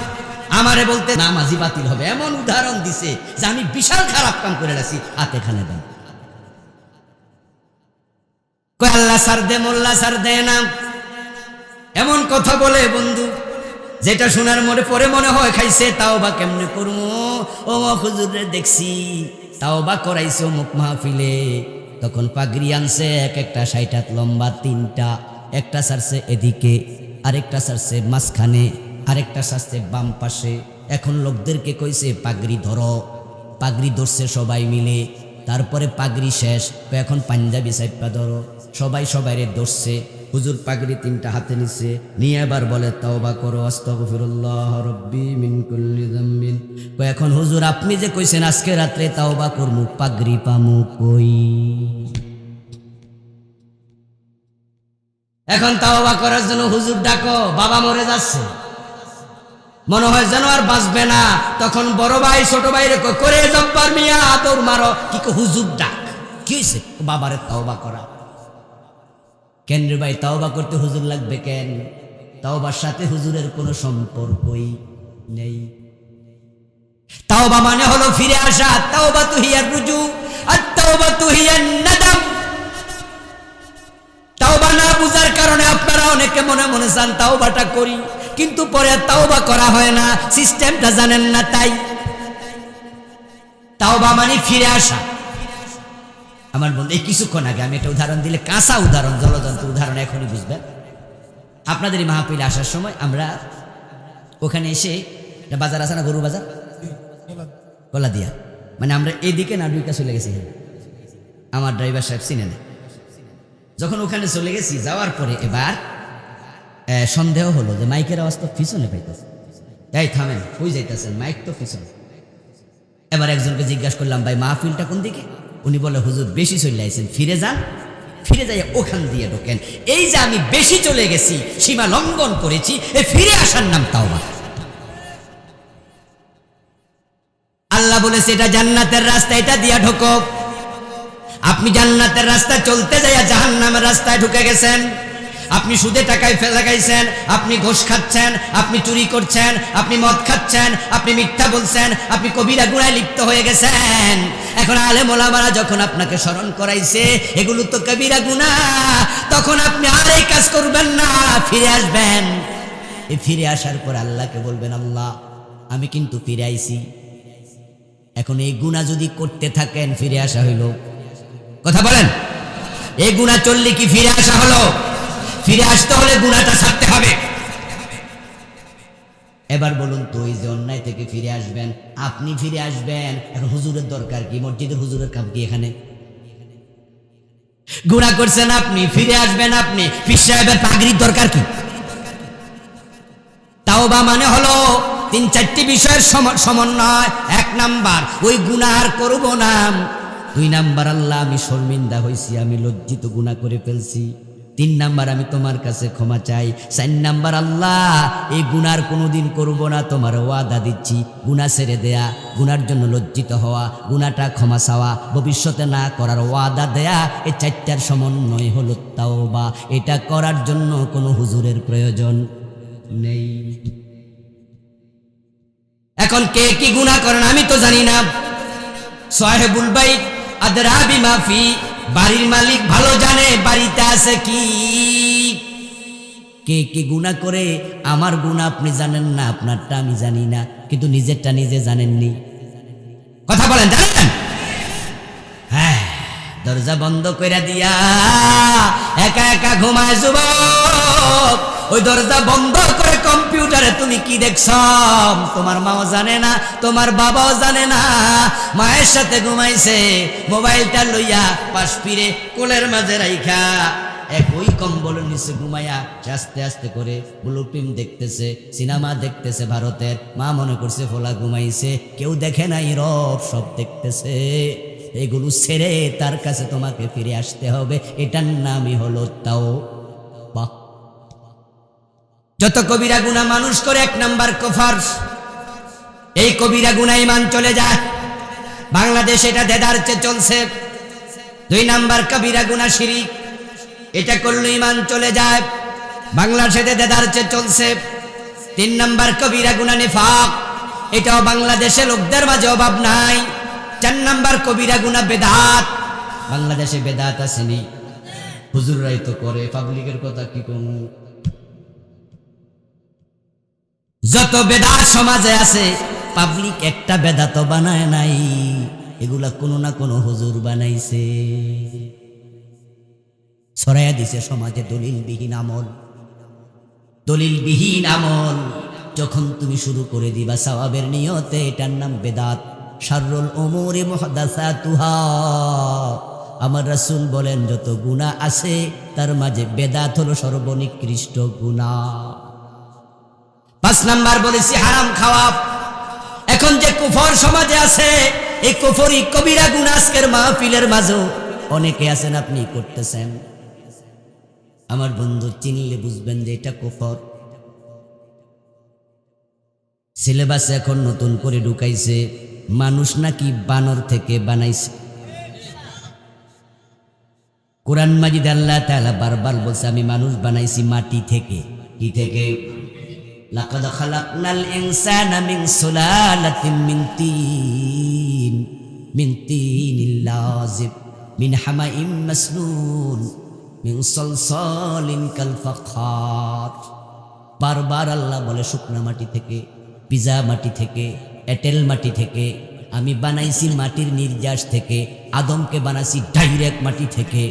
আমারে বলতে নামাজি বাতিল হবে, এমন উদাহরণ দিছে যে আমি বিশাল খারাপ কাম করে রাখছি, হাত এখানে দেন। কয় আল্লাহ সার দে, মোল্লা সার দে না। এমন কথা বলে বন্ধু, যেটা শোনার পরে মনে হয় খাইছে। তাওবা কেমনে করবো? ও হুজুরে দেখছি তাওবা করাইছে অমুক মাহফিলে, তখন পাগড়ি আনছে এক একটা 60 হাত লম্বা, 3টা, একটা সারছে এদিকে, আরেকটা ছাড়ছে মাঝখানে, আরেকটা ছাড়ছে বাম পাশে। এখন লোকদেরকে কইছে পাগড়ি ধরো, পাগড়ি ধরছে সবাই মিলে। তারপরে পাগড়ি শেষ, এখন পাঞ্জাবি সাইপা ধরো, সবাই সবাইরে ধরছে। হুজুর পাগড়ি 3টা হাতে নিছে, নিয়ে এবার বলে তাওবা করো, আস্তাগফিরুল্লাহ রব্বি মিন কুল্লি যামবিন। এখন হুজুর আপনি যে কইছেন আজকে রাত্রে তাওবা করমু, পাগড়ি পামু কই? এখন তাওবা করার জন্য হুজুর ডাকো, বাবা মরে যাচ্ছে, মনে হয় যেন আর বাঁচবে না। তখন বড় ভাই ছোট ভাইরে করে জব্বার মিয়া তোর মারো, কি হুজুর ডাক, কি হয়েছে? বাবারে তাওবা করা। কেন রে ভাই তাওবা করতে হুজুর লাগবে কেন? তাওবার সাথে হুজুরের কোনো সম্পর্কই নেই। তাওবা মানে হলো ফিরে আসা, তাওবা তু হিয়ার রুজু, আর তাওবা তু হিয়ার নাদাম। তাওবা না বুঝার কারণে আপনারা অনেকে মনে মনে চান তাওবাটা করি, কিন্তু পরে তাওবা করা হয় না, সিস্টেমটা জানেন না। তাই তাওবা মানে ফিরে আসা। আমার বন্ধু এই কিছুক্ষণ আগে আমি একটা উদাহরণ দিলে, কাঁচা উদাহরণ, জলজন্ত উদাহরণ, এখনই বুঝবেন। আপনাদের এই মাহফিলে আসার সময় আমরা ওখানে এসে, একটা বাজার আছে না, গরু বাজার, কলা দিয়া, মানে আমরা এদিকে না দুইটা চলে গেছি। আমার ড্রাইভার সাহেব চিনে না। যখন ওখানে চলে গেছি, যাওয়ার পরে এবার সন্দেহ হলো যে মাইকের আওয়াজ তো পিছনে পাইতেছে। এই থামেন, কই যাইতেছেন? মাইক তো পিছনে। এবার একজনকে জিজ্ঞাসা করলাম, ভাই মাহফিলটা কোন দিকে? উনি বলে হুজুর বেশি চলে আইছেন, ফিরে যান, ফিরে যাই ওখান দিয়ে ঢোকেন। এই যে আমি বেশি চলে গেছি, সীমা লঙ্ঘন করেছি, এই ফিরে আসার নাম তাওবা। আল্লাহ বলেছে এটা জান্নাতের রাস্তা, এটা দিয়া ঢোকো। আপনি জান্নাতের রাস্তায় চলতে যাইয়া জাহান্নামের রাস্তায় ঢুকে গেছেন। আপনি সুদে টাকায় লাগাইছেন, আপনি ঘোষ খাচ্ছেন, আপনি চুরি করছেন, আপনি মদ খাচ্ছেন, আপনি মিথ্যা বলছেন, আপনি কবিরা গুনায় লিপ্ত হয়ে গেছেন। এখন আলেম ওলামারা যখন আপনাকে স্মরণ করাইছে এগুলো তো কবিরা গুনাহ, তখন আপনি আর এই কাজ করবেন না, ফিরে আসবেন। এই ফিরে আসার পর আল্লাহকে বলবেন, আল্লাহ আমি কিন্তু ফিরে আইছি। এখন এই গুনাহ যদি করতে থাকেন, ফিরে আসা হইল? কথা বলেন, এই গুনাহ চললে কি ফিরে আসা হলো? ফিরে আসতে হলে গুনাহটা ছাড়তে হবে। এবার বলুন তো, এই যে অন্যায় থেকে ফিরে আসবেন, আপনি ফিরে আসবেন, এখন হুজুরের দরকার কি? মসজিদের হুজুরের কাম কি এখানে? গুনাহ করছেন আপনি, ফিরে আসবেন আপনি, পীর সাহেবের পাগড়ির দরকার কি? তাওবা মানে হলো 3-4টি বিষয়ের সমন্বয়। 1 নাম্বার, ওই গুনাহ আর করব না। 2 নাম্বার, আল্লাহ আমি শর্মিন্দা হইছি, আমি লজ্জিত, গুনাহ করে ফেলছি। 3 নাম্বার, আমি তোমার কাছে ক্ষমা চাই। 4 নাম্বার, আল্লাহ এই গুনার কোনোদিন করব না, তোমার ওয়াদা দিচ্ছি। গুনাহ ছেড়ে দেয়া, গুনার জন্য লজ্জিত হওয়া, গুনাহটা ক্ষমা চাওয়া, ভবিষ্যতে না করার ওয়াদা দেয়া, এই 4টার সমন্বয় হলো তাওবা। এটা করার জন্য কোনো হুজুরের প্রয়োজন নেই। এখন কে কি গুনাহ করেন আমি তো জানি না। সাহেবুল বাইত আদরা বিমা ফি, বাড়ির মালিক ভালো জানে বাড়িতে আছে কি। কে কি গুনাহ করে, আমার গুনাহ আপনি জানেন না, আপনারটা আমি জানি না, কিন্তু নিজেরটা নিজে জানেননি। কথা বলেন, জানেন? হ্যাঁ, দরজা বন্ধ করে দিয়া একা একা ঘুমায় যুবক। ওই দরজা বন্ধ করে কম্পিউটারে তুমি কি দেখছ? তোমার মাও জানে না, তোমার বাবাও জানে না। মায়ের সাথে ঘুমাইছে, মোবাইলটা লইয়া পাশ ফিরে কোলের মাঝে রাইখা ওই কম্বলের নিচে ঘুমাইয়া আস্তে আস্তে করে ব্লু ফিল্ম দেখতেছে, সিনেমা দেখতেছে ভারতের। মা মনে করছে ফোলা ঘুমাইছে, কেউ দেখে নাই, রব সব দেখতেছে। এগুলো ছেড়ে তার কাছে তোমাকে ফিরে আসতে হবে। এটার নামই হলো তাওবা। যত কবিরা গুনাহ মানুষ করে, 1 নাম্বার কুফর। এই কবিরা গুনাহ ঈমান চলে যায়। বাংলাদেশ এটা দেদারচে চলছে। 2 নাম্বার কবিরা গুনাহ শিরক, এটা করলে ঈমান চলে যায়, বাংলাদেশে দেদারচে চলছে। 3 নাম্বার কবিরা গুনাহ নিফাক, এটাও বাংলাদেশে লোকদের মাঝে অভাব নাই। 4 নাম্বার কবিরা গুনাহ বেদাত, বাংলাদেশে বেদাত আসেনি, হুজুররাই তো করে, পাবলিকের কথা কি কম। যত বেদাত সমাজে আছে, পাবলিক একটা বেদাত বানায় নাই, এগুলা কোনো না কোনো হুজুর বানাইছে, ছড়াইয়া দিছে সমাজে দলিলবিহীন আমল। দলিলবিহীন আমল যখন তুমি শুরু করে দিবা সওয়াবের নিয়তে, এটার নাম বেদাত। শাররুল উমুরি মুহদাসাতুহা, আমার রাসূল বলেন যত গুনাহ আছে তার মাঝে বেদাত হলো সর্বনিকৃষ্ট গুনাহ। 5 নাম্বার বলেছি হারাম খাওয়া। এখন যে কুফর সমাজে আছে, এই কুফরি কবিরা গুনাহ আজকের মাহফিলের মাঝেও অনেকে আছেন আপনি করতেছেন। আমার বন্ধু চিনলে বুঝবেন যে এটা কুফর। সিলেবাসে এখন নতুন করে ঢুকাইছে মানুষ নাকি বানর থেকে বানাইছে। কোরআন মাজিদে আল্লাহ তাআলা বারবার বলছে আমি মানুষ বানাইছি মাটি থেকে। কি থেকে? লাকাদ খালাকনাল ইনসানা মিন সুলালাতিন মিন তিনিল লাযিব মিন হামাইম মাসনুন মিন সালসালিন কাল ফাখার। বারবার আল্লাহ বলে শুকনা মাটি থেকে, ভিজা মাটি থেকে, এঁটেল মাটি থেকে। আমি বানাইছি মাটির নির্যাস থেকে। আদমকে বানাইছি ডাইরেক্ট মাটি থেকে।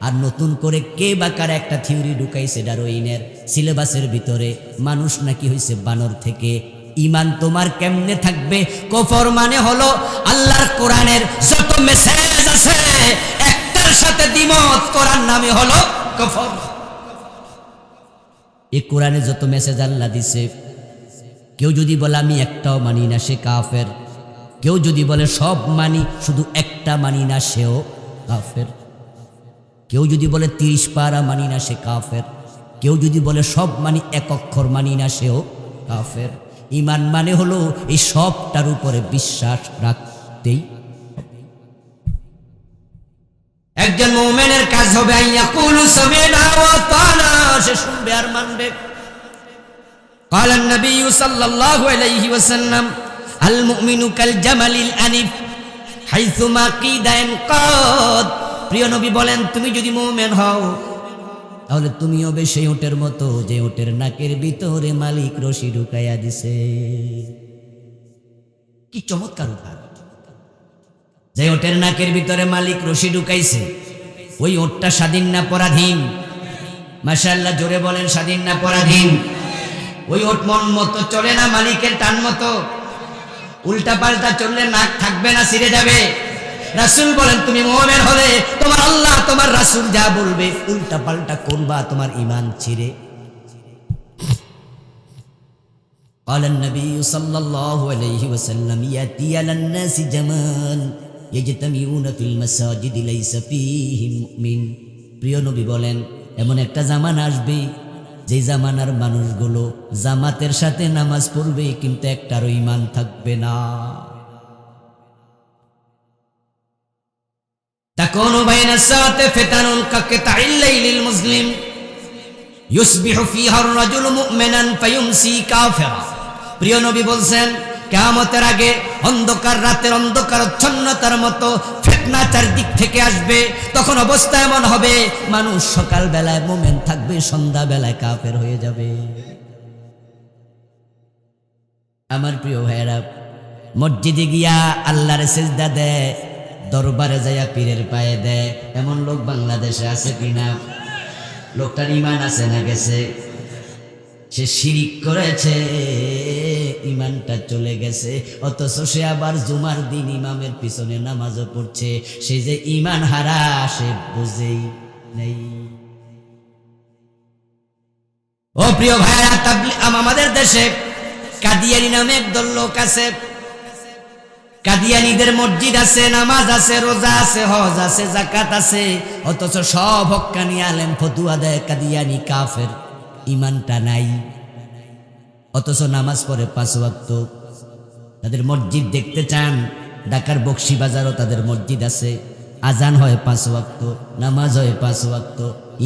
আর নতুন করে কে বা কার একটা থিওরি ঢুকাইছে ডারউইনের সিলেবাসের ভিতরে, মানুষ নাকি হইছে বানর থেকে। ঈমান তোমার কেমনে থাকবে? কুফর মানে হলো আল্লাহর কোরআনের যত মেসেজ আছে একটার সাথে দ্বিমত করার নামে হলো কুফর। এই কোরআনে যত মেসেজ আল্লাহ দিছে, কেউ যদি বলে আমি একটাও মানি না, সে কাফের। কেউ যদি বলে সব মানি শুধু একটা মানি না, সেও কাফের। কেউ যদি বলে 30 পারা মানি না, সে কাফের। কেউ যদি বলে সব মানি, এক অক্ষর মানি না, সেও কাফের। ঈমান মানে হলো এই সবটার উপরে বিশ্বাস রাখতেই। একজন মুমিনের কাজ হবে আইয়াকুলু সামি'না ওয়া আতা'না, সে শুনবে আর মানবে। قال النبي صلى الله عليه وسلم المؤمن كالجمل الأنف حيثما قيد ينقاد। প্রিয় নবী বলেন তুমি যদি মুমিন হও তাহলে তুমি হবে সেই ওটের মতো যে ওটের নাকের ভিতরে মালিক রশি ঢুকাইয়া দিছে। কি চমৎকার উদাহরণ! যে ওটের নাকের ভিতরে মালিক রশি ঢুকাইছে, ওই ওটটা স্বাধীন না পরাধীন? মাশাআল্লাহ, জোরে বলেন স্বাধীন না পরাধীন? ওই ওট মন মতো চলে না, মালিকের টান মতো। উল্টা পাল্টা চললে নাক থাকবে না, ছিঁড়ে যাবে। রাসূল বলেন তুমি মুমিন হলে তোমার আল্লাহ তোমার রাসূল যা বলবে উল্টা পাল্টা করবা, তোমার ঈমান ছিঁড়ে। قال النبي صلى الله عليه وسلم يأتي على الناس زمان يجتمعون في المساجد ليس فيهم مؤمن। প্রিয় নবী বলেন এমন একটা জামানা আসবে যে জামানার মানুষগুলো জামাতের সাথে নামাজ পড়বে কিন্তু একটারও ঈমান থাকবে না। তাকুনু বাইনা সাআতি ফিতানুন কাকিতাইল লাইলিল মুসলিম ইউসবিহু ফিহা আর-রাজুলু মুমিনান ফায়ুমসি কাফিরা। প্রিয় নবী বলছেন কিয়ামতের আগে অন্ধকার রাতের অন্ধকারচ্ছন্নতার মতো ফিতনা চারদিক থেকে আসবে। তখন অবস্থা এমন হবে মানুষ সকাল বেলায় মুমিন থাকবে, সন্ধ্যা বেলায় কাফের হয়ে যাবে। আমার প্রিয় ভাইরা, মসজিদে গিয়া আল্লাহর সিজদা দেয়, দরবারে যাইয়া পীরের পায়ে দেয়, এমন লোক বাংলাদেশে আছে কিনা? লোকটার ঈমান আছে না গেছে? সে শিরিক করেছে, ঈমানটা চলে গেছে। অথচ সে আবার জুমার দিন ইমামের পিছনে নামাজও পড়ছে। সে যে ঈমান হারা সে বুঝেই নেই। ও প্রিয় ভাইরা, আমাদের দেশে কাদিয়ানি নামে একদল লোক আছে। কাদিয়ানীদের মসজিদ আছে, নামাজ আছে, রোজা আছে, হজ আছে, যাকাত আছে, অথচ সব হক্কানি আলেম ফতুয়া দেয় কাদিয়ানি কাফের, ঈমানটা নাই। অথচ নামাজ পড়ে 5 ওয়াক্ত। তাদের মসজিদ দেখতে চান? ঢাকার বকশীবাজারও তাদের মসজিদ আছে, আজান হয় 5 ওয়াক্ত, নামাজ হয় 5 ওয়াক্ত,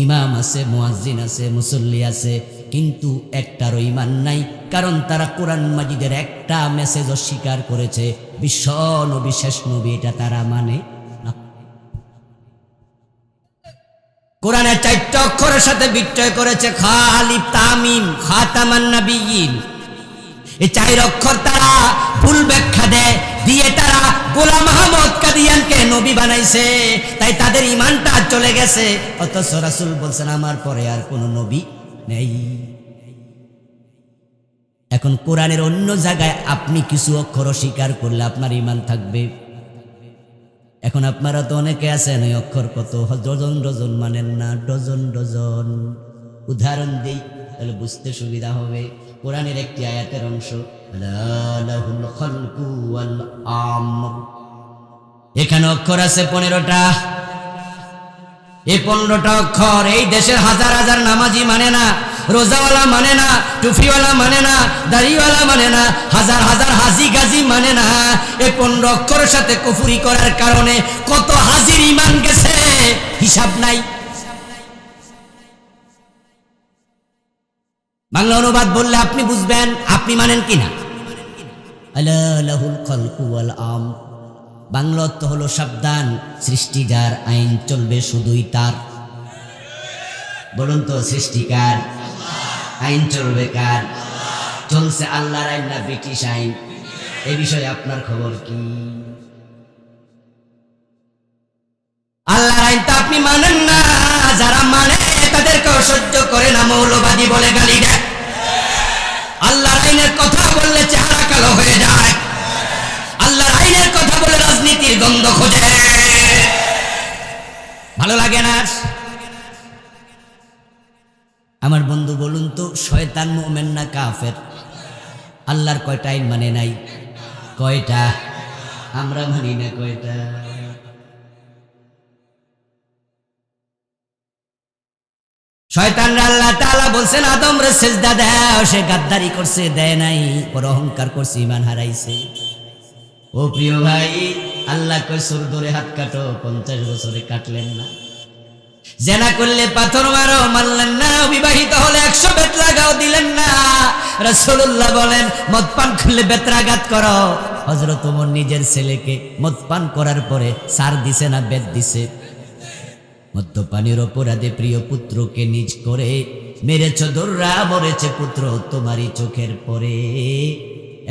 ইমাম আছে, মুয়াজ্জিন আছে, মুসল্লি আছে, কিন্তু একটারও ঈমান নাই। কারণ তারা কোরআন মাজিদের একটা মেসেজ অস্বীকার করেছে, বিশ্ব নবী শেষ নবী, এটা তারা মানে না। কোরআনের 4টা অক্ষরের সাথে বিক্রয় করেছে খালিফ তামিম খাতামান নাবিয়্যিন। এই 4 অক্ষর তারা ভুল ব্যাখ্যা দেয়, দিয়ে তারা গোলাম আহমদ কাদিয়ানকে নবী বানাইছে, তাই তাদের ঈমানটা চলে গেছে। অথচ রাসূল বলছেন আমার পরে আর কোনো নবী নেই। এখন কোরআনের অন্য জায়গায় আপনি কিছু অক্ষর অস্বীকার করলে আপনার ঈমান থাকবে। এখন আপনারা তো অনেকে আছেন ওই অক্ষর কত ডজন ডজন মানেন না, ডজন ডজন। উদাহরণ দিই তাহলে বুঝতে সুবিধা হবে। কোরআনের একটি আয়াতের অংশ, লাহুল খালকু ওয়াল আমর, এখানে অক্ষর আছে 15টা। এই 15টা অক্ষর এই দেশের হাজার হাজার নামাজি মানে না, রোজাওয়ালা মানে না, টুফিওয়ালা মানে না, দাড়িওয়ালা মানে না, হাজার হাজার হাজি গাজি মানে না। এই 15 অক্ষরের সাথে কুফরি করার কারণে কত হাজির ঈমান গেছে হিসাব নাই। বাংলা অনুবাদ বললে আপনি বুঝবেন, আপনি মানেন কিনা। আলা লাহুল খালকু ওয়াল আমর, বাংলা অর্থ হলো সাবধান, সৃষ্টি যার, আইন চলবে শুধুই তার। বলুন তো, সৃষ্টিকার, আইন চলবে কার? চলছে আল্লাহর আইন না ব্রিটিশ আইন? এ বিষয়ে আপনার খবর কি? আল্লাহর আইন তো আপনি মানেন না, যারা মানে তাদেরকে অসহ্য করে না, মৌলবাদী বলে গালি দেয়। আল্লাহর আইনের কথা বললে চেহারা কালো হয়ে যায়, আল্লাহর আইনের কথা বলে রাজনীতির গন্ধ খোঁজে, ভালো লাগে না। আমার বন্ধু বলুন তো, শয়তান মুমিন না কাফের? আল্লাহর কয়টা আইন মানে নাই? কয়টা? আমরা মানি না কয়টা? শয়তানরা আল্লাহ তাআলা বলছেন আদম রে সিজদা দাও, সে গাদ্দারি করছে, দেয় নাই, বড় অহংকার করছে, ঈমান হারাইছে। ও প্রিয় ভাই, আল্লাহ কয় সুর ধরে হাত কাটো, 50 বছরে কাটলেন না। জেনা করলে পাথর মারো, মানলেন না। বিবাহিত হলে 100 বেত লাগাও, দিলেন না। রাসূলুল্লাহ বলেন মদ পান করলে বেত্রাঘাত করো। হযরত ওমর নিজের ছেলেকে মদ পান করার পরে সার দিছে না বেত দিছে? মদ্যপানের অপরাধে প্রিয় পুত্রকে নিজ করে মেরেছ, দৌড়া মরেছে পুত্র তোমারই চোখের পরে।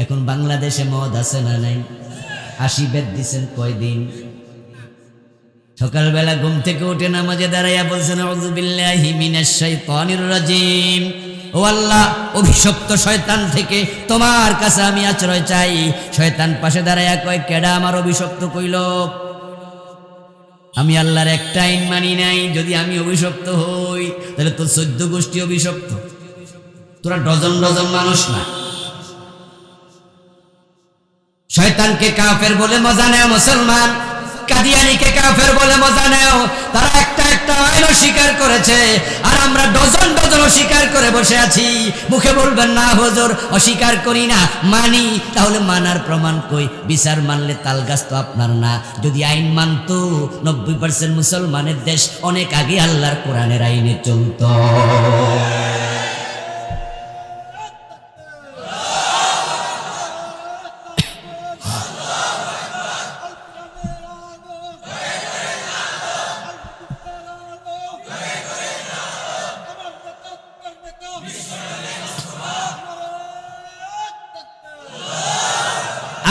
এখন বাংলাদেশে মদ আছে না নাই? 80 বেত দিছেন কয়দিন? সকালবেলা ঘুম থেকে উঠে নামাজে দাঁড়াইয়া বলছেন আউযু বিল্লাহি মিনাশ শাইতানির রাজিম, ও আল্লাহ, অভিশপ্ত শয়তান থেকে তোমার কাছে আমি আশ্রয় চাই। শয়তান পাশে দাঁড়াইয়া কয়, কেডা আমার অভিশপ্ত কইল? আমি আল্লাহর একটা আইন মানি নাই। যদি আমি অভিশপ্ত হই তাহলে তোর 14 গোষ্ঠী অভিশপ্ত, তোরা ডজন ডজন মানুষ না। শয়তানকে কাফের বলে মজা নেও মুসলমান, কাদিয়ানীকে কাফের বলে মজা নেও। তারা একটা একটা আইন অস্বীকার করেছে, আর আমরা ডজন ডজন অস্বীকার করে বসে আছি। মুখে বলবেন না হুজুর অস্বীকার করি না, মানি। তাহলে মানার প্রমাণ কই? বিচার মানলে তালগাছ তো আপনার না। যদি আইন মানতো 90% মুসলমানের দেশ অনেক আগে আল্লাহর কোরআনের আইনে চলত।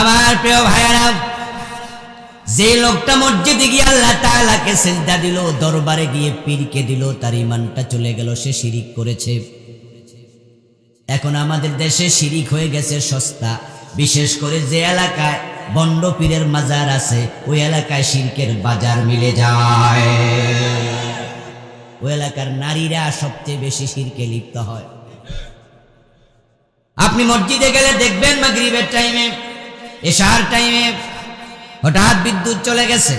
আমার প্রিয় ভাইয়েরা, যে লোকটা মসজিদে গিয়ে আল্লাহ তাআলাকে সিজদা দিল, দরবারে গিয়ে পীরকে দিল, তার ঈমানটা চলে গেল, সে শিরিক করেছে। এখন আমাদের দেশে শিরিক হয়ে গেছে সস্তা। বিশেষ করে যে এলাকায় বন্ড পীরের মাজার আছে, ওই এলাকায় শিরকের বাজার মিলে যায়। ওই এলাকার নারীরা সবচেয়ে বেশি শিরকে লিপ্ত হয়। আপনি মসজিদে গেলে দেখবেন মাগরিবের টাইমে, এশার টাইমে হঠাৎ বিদ্যুৎ চলে গেছে।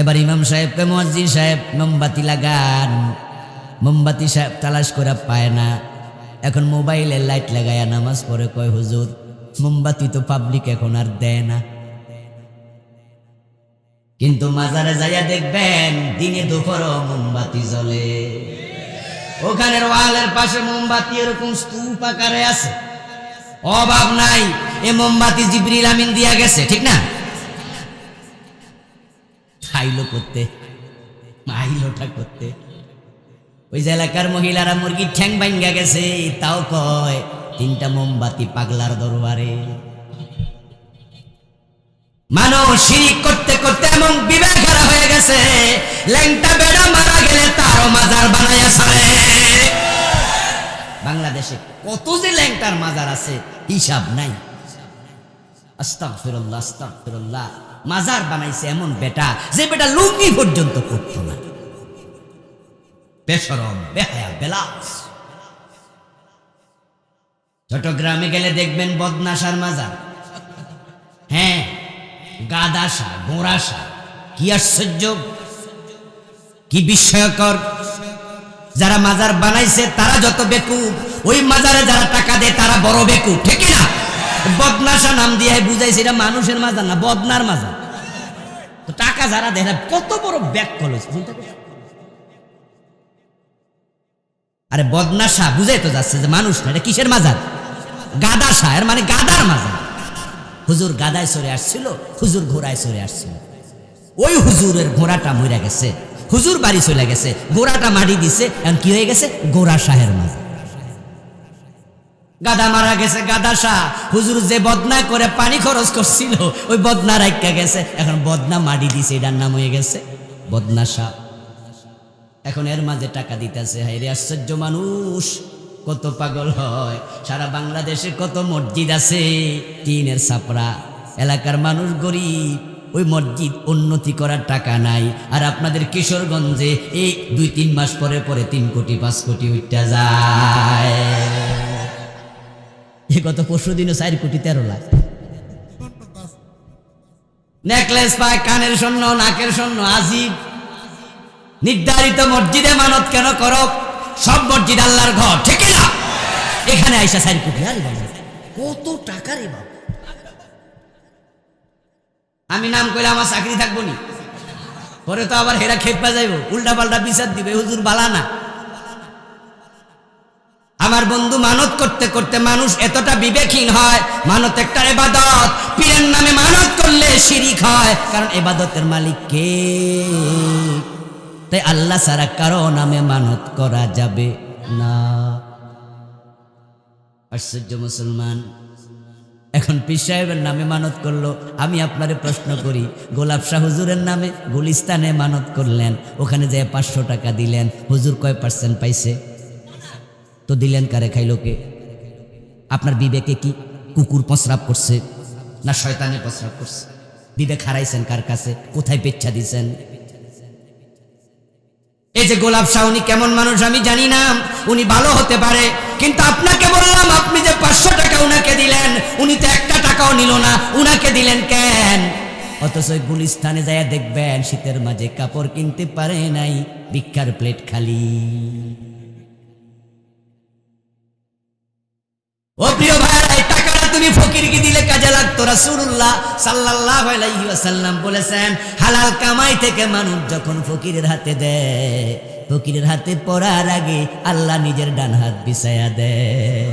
এবার ইমাম সাহেবকে, মুয়াজ্জিন সাহেব মোমবাতি লাগান। মোমবাতি সাহেব তালাশ করে পায় না। এখন মোবাইলে লাইট লাগায়া নামাজ পড়ে, কয় হুজুর মোমবাতি তো পাবলিক এখন আর দেয় না। কিন্তু মাজারে যাইয়া দেখবেন দিনে দুপুরও মোমবাতি জ্বলে। ওখানের ওয়ালের পাশে মোমবাতি এরকম স্তূপ আকারে আছে, অভাব নাই। এ মোমবাতি জিবরিল আমিন দিয়া গেছে, ঠিক না? খাইলো করতে, আইলোটা করতে। ওই যে এলাকার মহিলারা মুরগির ঠ্যাং ভাঙ্গা গেছে, তাও কয় 3টা মোমবাতি পাগলার দরবারে। মানুষ শিরিক করতে করতে এমন বিবেক হারা হয়ে গেছে, ল্যাংটা বেড়া মারা গেলে তারও মাজার বানাইয়া ছাড়ে। বাংলাদেশে কত যে ল্যাংটার মাজার আছে হিসাব নাই। আস্তাগফিরুল্লাহ আস্তাগফিরুল্লাহ। মাজার বানাইছে এমন বেটা, যে বেটা লুঙ্গি পর্যন্ত পরতো না, বেশরম বেহায়া বেলাস। চট্টগ্রামে গেলে দেখবেন বদনাশার মাজার, হ্যাঁ গাদাসা গোড়াসা। কি আশ্চর্য, কি বিস্ময়কর। যারা মাজার বানাইছে তারা যত বেকুব, ওই মাজারে যারা টাকা দেয় তারা বড় বেকুব, ঠিক না? বদনাশা নাম দিয়ে বুঝাইছে এটা মানুষের মাজার না, বদনার মাজার। তো টাকা যারা দেয় কত বড় ব্যাক কলেজ। আরে বদনাশা বুঝাই তো যাচ্ছে যে মানুষ না, এটা কিসের মাজার? গাদাসা, এর মানে গাদার মাজার। হুজুর গাদায় চড়ে আসছিল, হুজুর ঘোড়ায় চড়ে আসছিল। ওই হুজুরের ঘোড়াটা মরে গেছে, হুজুর বাড়ি চলে গেছে, ঘোড়াটা মারি দিছে, এখন কি হয়ে গেছে? গোড়া শাহের মাজার। গাদা মারা গেছে, গাদা শাহ। হুজুর যে বদনা করে পানি খরচ করছিল, ওই বদনা রাখা গেছে, এখন বদনা মারি দিছে, এটার নাম হয়ে গেছে বদনা শাহ। এখন এর মাঝে টাকা দিতেছে। হায় রে আশ্চর্য, মানুষ কত পাগল হয়। সারা বাংলাদেশে কত মসজিদ আছে, টিনের ছাপরা, এলাকার মানুষ গরিব, ওই মসজিদ উন্নতি করার টাকা নাই। আর আপনাদের কিশোরগঞ্জে এই 2-3 মাস পরে পরে 3 কোটি 5 কোটি উঠতে যায়। গত পরশু দিনও 4 কোটি 13 লাখ। নেকলেস পায়, কানের স্বর্ণ, নাকের স্বর্ণ, আজিব। নির্ধারিত মসজিদে মানত কেন করো? সব মসজিদ আল্লাহর ঘর, ঠিক না? এখানে আইসা 4 কোটি, আরে বাবা কত টাকা রে বাবা। আমি নাম কইলে আমার চাকরি থাকবো নি? পরে তো আবার হেরা খেপা যাইব, উল্টা পাল্টা বিচার দিবে, হুজুর বালা না। আমার বন্ধু, মানত করতে করতে মানুষ এতটা বিবেকহীন হয়। মানত একটা ইবাদত, পীরের নামে মানত করলে শিরিক হয়, কারণ ইবাদতের মালিক কে? তাই আল্লাহ ছাড়া কারো নামে মানত করা যাবে না। আশ্চর্য মুসলমান। এখন পীর সাহেবের নামে মানত করলো। আমি আপনারে প্রশ্ন করি, গোলাপ শাহ হুজুরের নামে গুলিস্তানে মানত করলেন, ওখানে যে 500 টাকা দিলেন, হুজুর কয় % পাইছে? তো দিলেন কারে, খাইলো কে? আপনার বিবেকে কি কুকুর প্রস্রাব করছে না শয়তানে প্রস্রাব করছে? বিবেক হারাইছেন কার কাছে? কোথায় পেচ্ছা দিছেন? এই যে গোলাপ শাহ, উনি কেমন মানুষ আমি জানি না, উনি ভালো হতে পারে, কিন্তু আপনাকে বললাম, আপনি যে 500 টাকা উনাকে দিলেন, উনি তো 1 টাকাও নিল না, উনাকে দিলেন কেন? অথচ গুলিস্তানে যায় দেখবেন শীতের মাঝে কাপড় কিনতে পারে নাই, ভিক্ষার প্লেট খালি। ও প্রিয় ভাইরা, এই টাকাটা তুমি ফকিরকে দিলে কাজে লাগতো। রাসূলুল্লাহ সাল্লাল্লাহু আলাইহি ওয়াসাল্লাম বলেছেন, হালাল কামাই থেকে মানুষ যখন ফকিরের হাতে দেয়, ফকিরের হাতে পড়ার আগে আল্লাহ নিজের ডান হাত বিছায়া দেয়।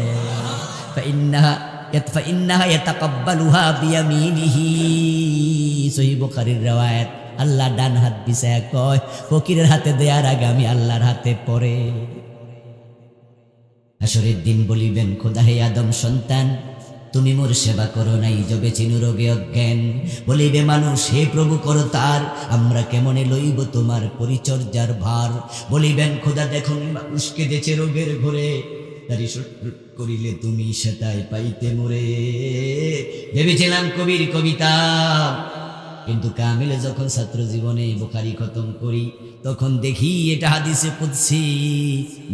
ফাইন্নাহা ইয়াতাকাব্বালুহা বিয়ামিনিহি, সহিহ বুখারীর riwayat। আল্লাহ ডান হাত বিছায়া কয়, ফকিরের হাতে দেওয়ার আগে আমি আল্লাহর হাতে পড়ে। হাসরের দিন বলিবেন, খোদা হে আদম সন্তান, তুমি মোর সেবা করো নাই, জবে চিনু রোগে অজ্ঞান। বলিবে মানুষ, হে প্রভু করো তার, আমরা কেমনে লইব তোমার পরিচর্যার ভার। বলিবেন, খোদা দেখুন মানুষকে দেছে রোগের ঘরে, তারি করিলে তুমি সেটাই পাইতে মোরে। ভেবেছিলাম কবির কবিতা, কিন্তু কামিলে যখন ছাত্র জীবনে বুখারী খতম করি, তখন দেখি এটা হাদিসে কুদসি।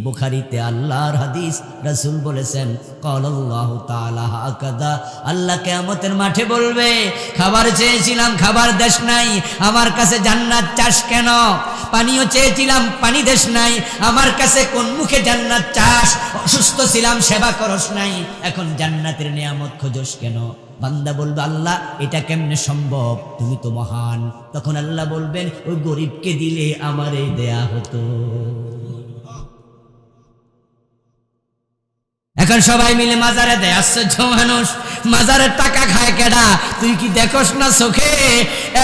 বুখারীতে আল্লাহর হাদিস, রাসূল বলেছেন, ক্বালাল্লাহু তাআলা হাকাদা, আল্লাহ কিয়ামতের মাঠে বলবে, খাবার চেয়েছিলাম খাবার দেশ নাই, আমার কাছে জান্নাত চাস কেন? পানিও চেয়েছিলাম পানি দেশ নাই, আমার কাছে কোন মুখে জান্নাত চাস? অসুস্থ ছিলাম সেবা করস নাই, এখন জান্নাতের নিয়ামত খোঁজস কেন? বান্দা বলবে, আল্লাহ এটা কেমনে সম্ভব, তুমি তো মহান। তখন আল্লাহ বলবেন, ওই গরিবকে দিলে আমারে দেয়া হতো। এখন সবাই মিলে মাজারে দেয়। আশ্চর্য মানুষ, মাজারের টাকা খায় কেডা? তুই কি দেখোস না চোখে?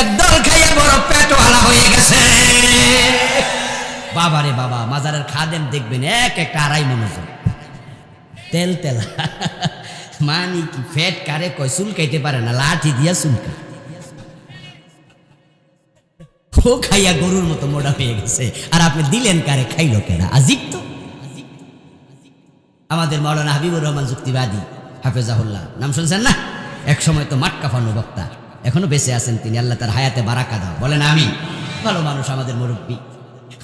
একদল খাইয়ে বড় পেটওয়ালা হয়ে গেছে। বাবারে বাবা, মাজারের খাদেম দেখবেন এক একটা 2.5 মণ ওজন, তেল তেলা। মানে কি ফ্যাট কারে কয়? চুল খাইতে পারে না, লাঠি দিয়া চুলকা। ও খাইয়া গরুর মতো মোটা হয়ে গেছে, আর আপনি দিলেন কারে? খাইলো কেনা? আজিব তো। আমাদের মাওলানা হাবিবুর রহমান যুক্তিবাদী হাফেজাহুল্লাহ নাম শুনছেন না? এক সময় তো মাঠ কাঁপানো বক্তা, এখনো বেঁচে আছেন তিনি, আল্লাহ তার হায়াতে বারাকা দাও, বলেন আমি। ভালো মানুষ আমাদের মুরব্বী।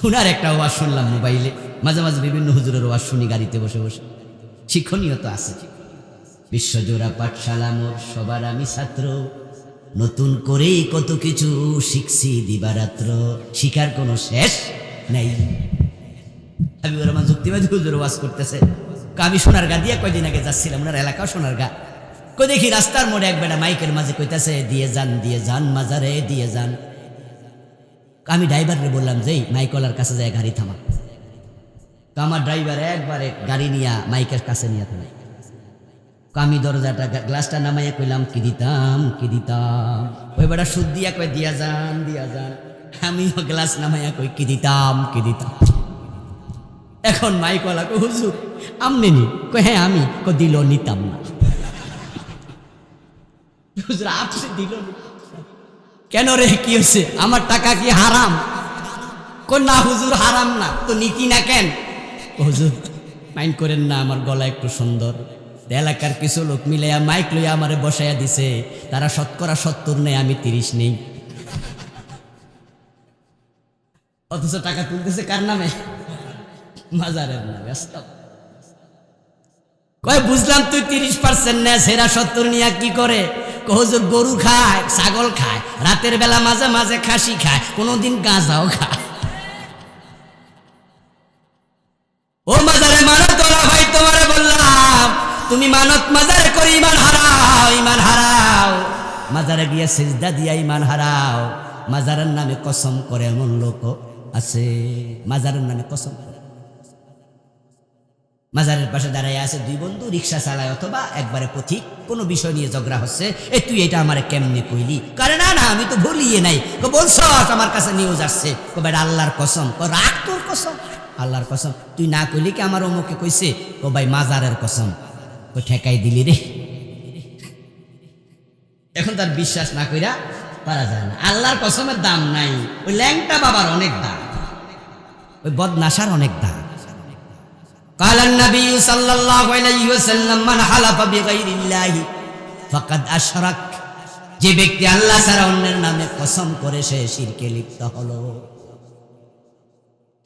উনার একটা ওয়াজ শুনলাম মোবাইলে, মাঝে মাঝে বিভিন্ন হুজুরের ওয়াজ শুনি গাড়িতে বসে বসে, শিক্ষণীয় তো আছে। বিশ্বজোড়া পাঠশালা মোর সবার আমি ছাত্র, নতুন করেই কত কিছু শিখছি দিবারাত্র, শিখার কোনো শেষ নেই। হাবিবুর রহমান যুক্তিবাদী হুজুর ওয়াজ করতেছে, আমি সোনারগা দিয়ে কয়দিন আগে যাচ্ছিলাম, ওনার এলাকাও সোনারগা। কই দেখি রাস্তার মোড়ে এক বেটা মাইকের মাঝে কইতাছে, দিয়ে যান মাজারে দিয়ে যান। আমি ড্রাইভারে বললাম যে মাইকলার কাছে যায় গাড়ি থামা। আমার ড্রাইভার একবারে গাড়ি নিয়ে মাইকের কাছে নিয়ে থামাই। আমি দরজাটা গ্লাসটা নামাইয়া কইলাম কি দিতাম। ওই বেটা সুদ দিয়া কই দিয়া যান। আমিও গ্লাস নামাইয়া কই কি দিতাম। এখন মাইকলা কই হুজুর আমনি নি? কই হ্যাঁ আমি। কই দিল নিতাম না। হুজুর আপনি দিল কেন রে, কি হয়েছে? আমার টাকা কি হারাম? কই না হুজুর হারাম না, তো নীতি না কেন? হুজুর মাইন্ড করেন না, আমার গলা একটু সুন্দর। এলাকার কিছু লোক মিলে মাইক লইয়া আমারে বসাইয়া দিছে, তারা 70% নেই, আমি 30 নেই। অথচ টাকা তুলতেছে কার নামে? মাজারের নামে। কয় বুঝলাম তুই 30% নেস, হেরা 70 নিয়া কি করে? হুজুর গরু খায়, ছাগল খায়, রাতের বেলা মাঝে মাঝে খাসি খায়, কোনোদিন গাঁজাও খায়। ও মাজারে মানত তোলা ভাই, তোমারে বললাম তুমি মানত মাজারে করে ইমান হারাও। মাজারে গিয়ে সিজদা দিয়া ইমান হারাও। মাজারের নামে কসম করে এমন লোক আছে, মাজারের নামে কসম করে। মাজারের পাশে দাঁড়ায় আছে দুই বন্ধু, রিক্সা চালায় অথবা একবারে পথিক, কোনো বিষয় নিয়ে ঝগড়া হচ্ছে। তুই এটা আমারে কেমনে কইলি? কারণ না আমি তো বলিয়ে নাই। বলছ আমার কাছে নিউজ আসছে। বেটা আল্লাহর কসম। রাখ তোর কসম, আল্লাহর কসম তুই না কইলি কি আমার অমুকে কইছে? ভাই মাজারের কসম। ঠেকাই দিলি রে। এখন তার বিশ্বাস না কইরা পারা যায় না। আল্লাহর কসমের দাম নাই, ওই ল্যাংটা বাবার অনেক দাম, ওই বদনাশার অনেক দাম। قال النبي صلى الله عليه وسلم من حلف بغير الله فقد أشرك, যে ব্যক্তি আল্লাহ ছাড়া অন্যের নামে কসম করে সে শিরকে লিপ্ত হলো।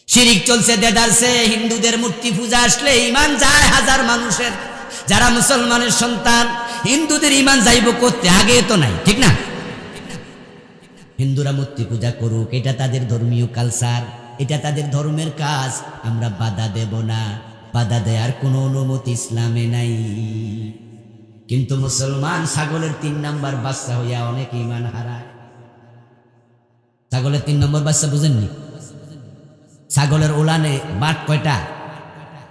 শিরিক চলছে দেদারছে। হিন্দুদের মূর্তি পূজা আসলে ঈমান যায় হাজার মানুষের। যারা মুসলমানের সন্তান, হিন্দুদের ঈমান যাইব করতে আগে তো নাই, ঠিক না? হিন্দুরা মূর্তি পূজা করুক, এটা তাদের ধর্মীয় কালচার, এটা তাদের ধর্মের কাজ, আমরা বাধা দেব না। বাধা দেওয়ার কোনো অনুমতি ইসলামে নাই। কিন্তু মুসলমান ছাগলের 3 নাম্বার বাচ্চা হইয়া অনেক ঈমান হারায়। ছাগলের 3 নম্বর বাচ্চা বুঝেননি? ছাগলের ওলানে বাট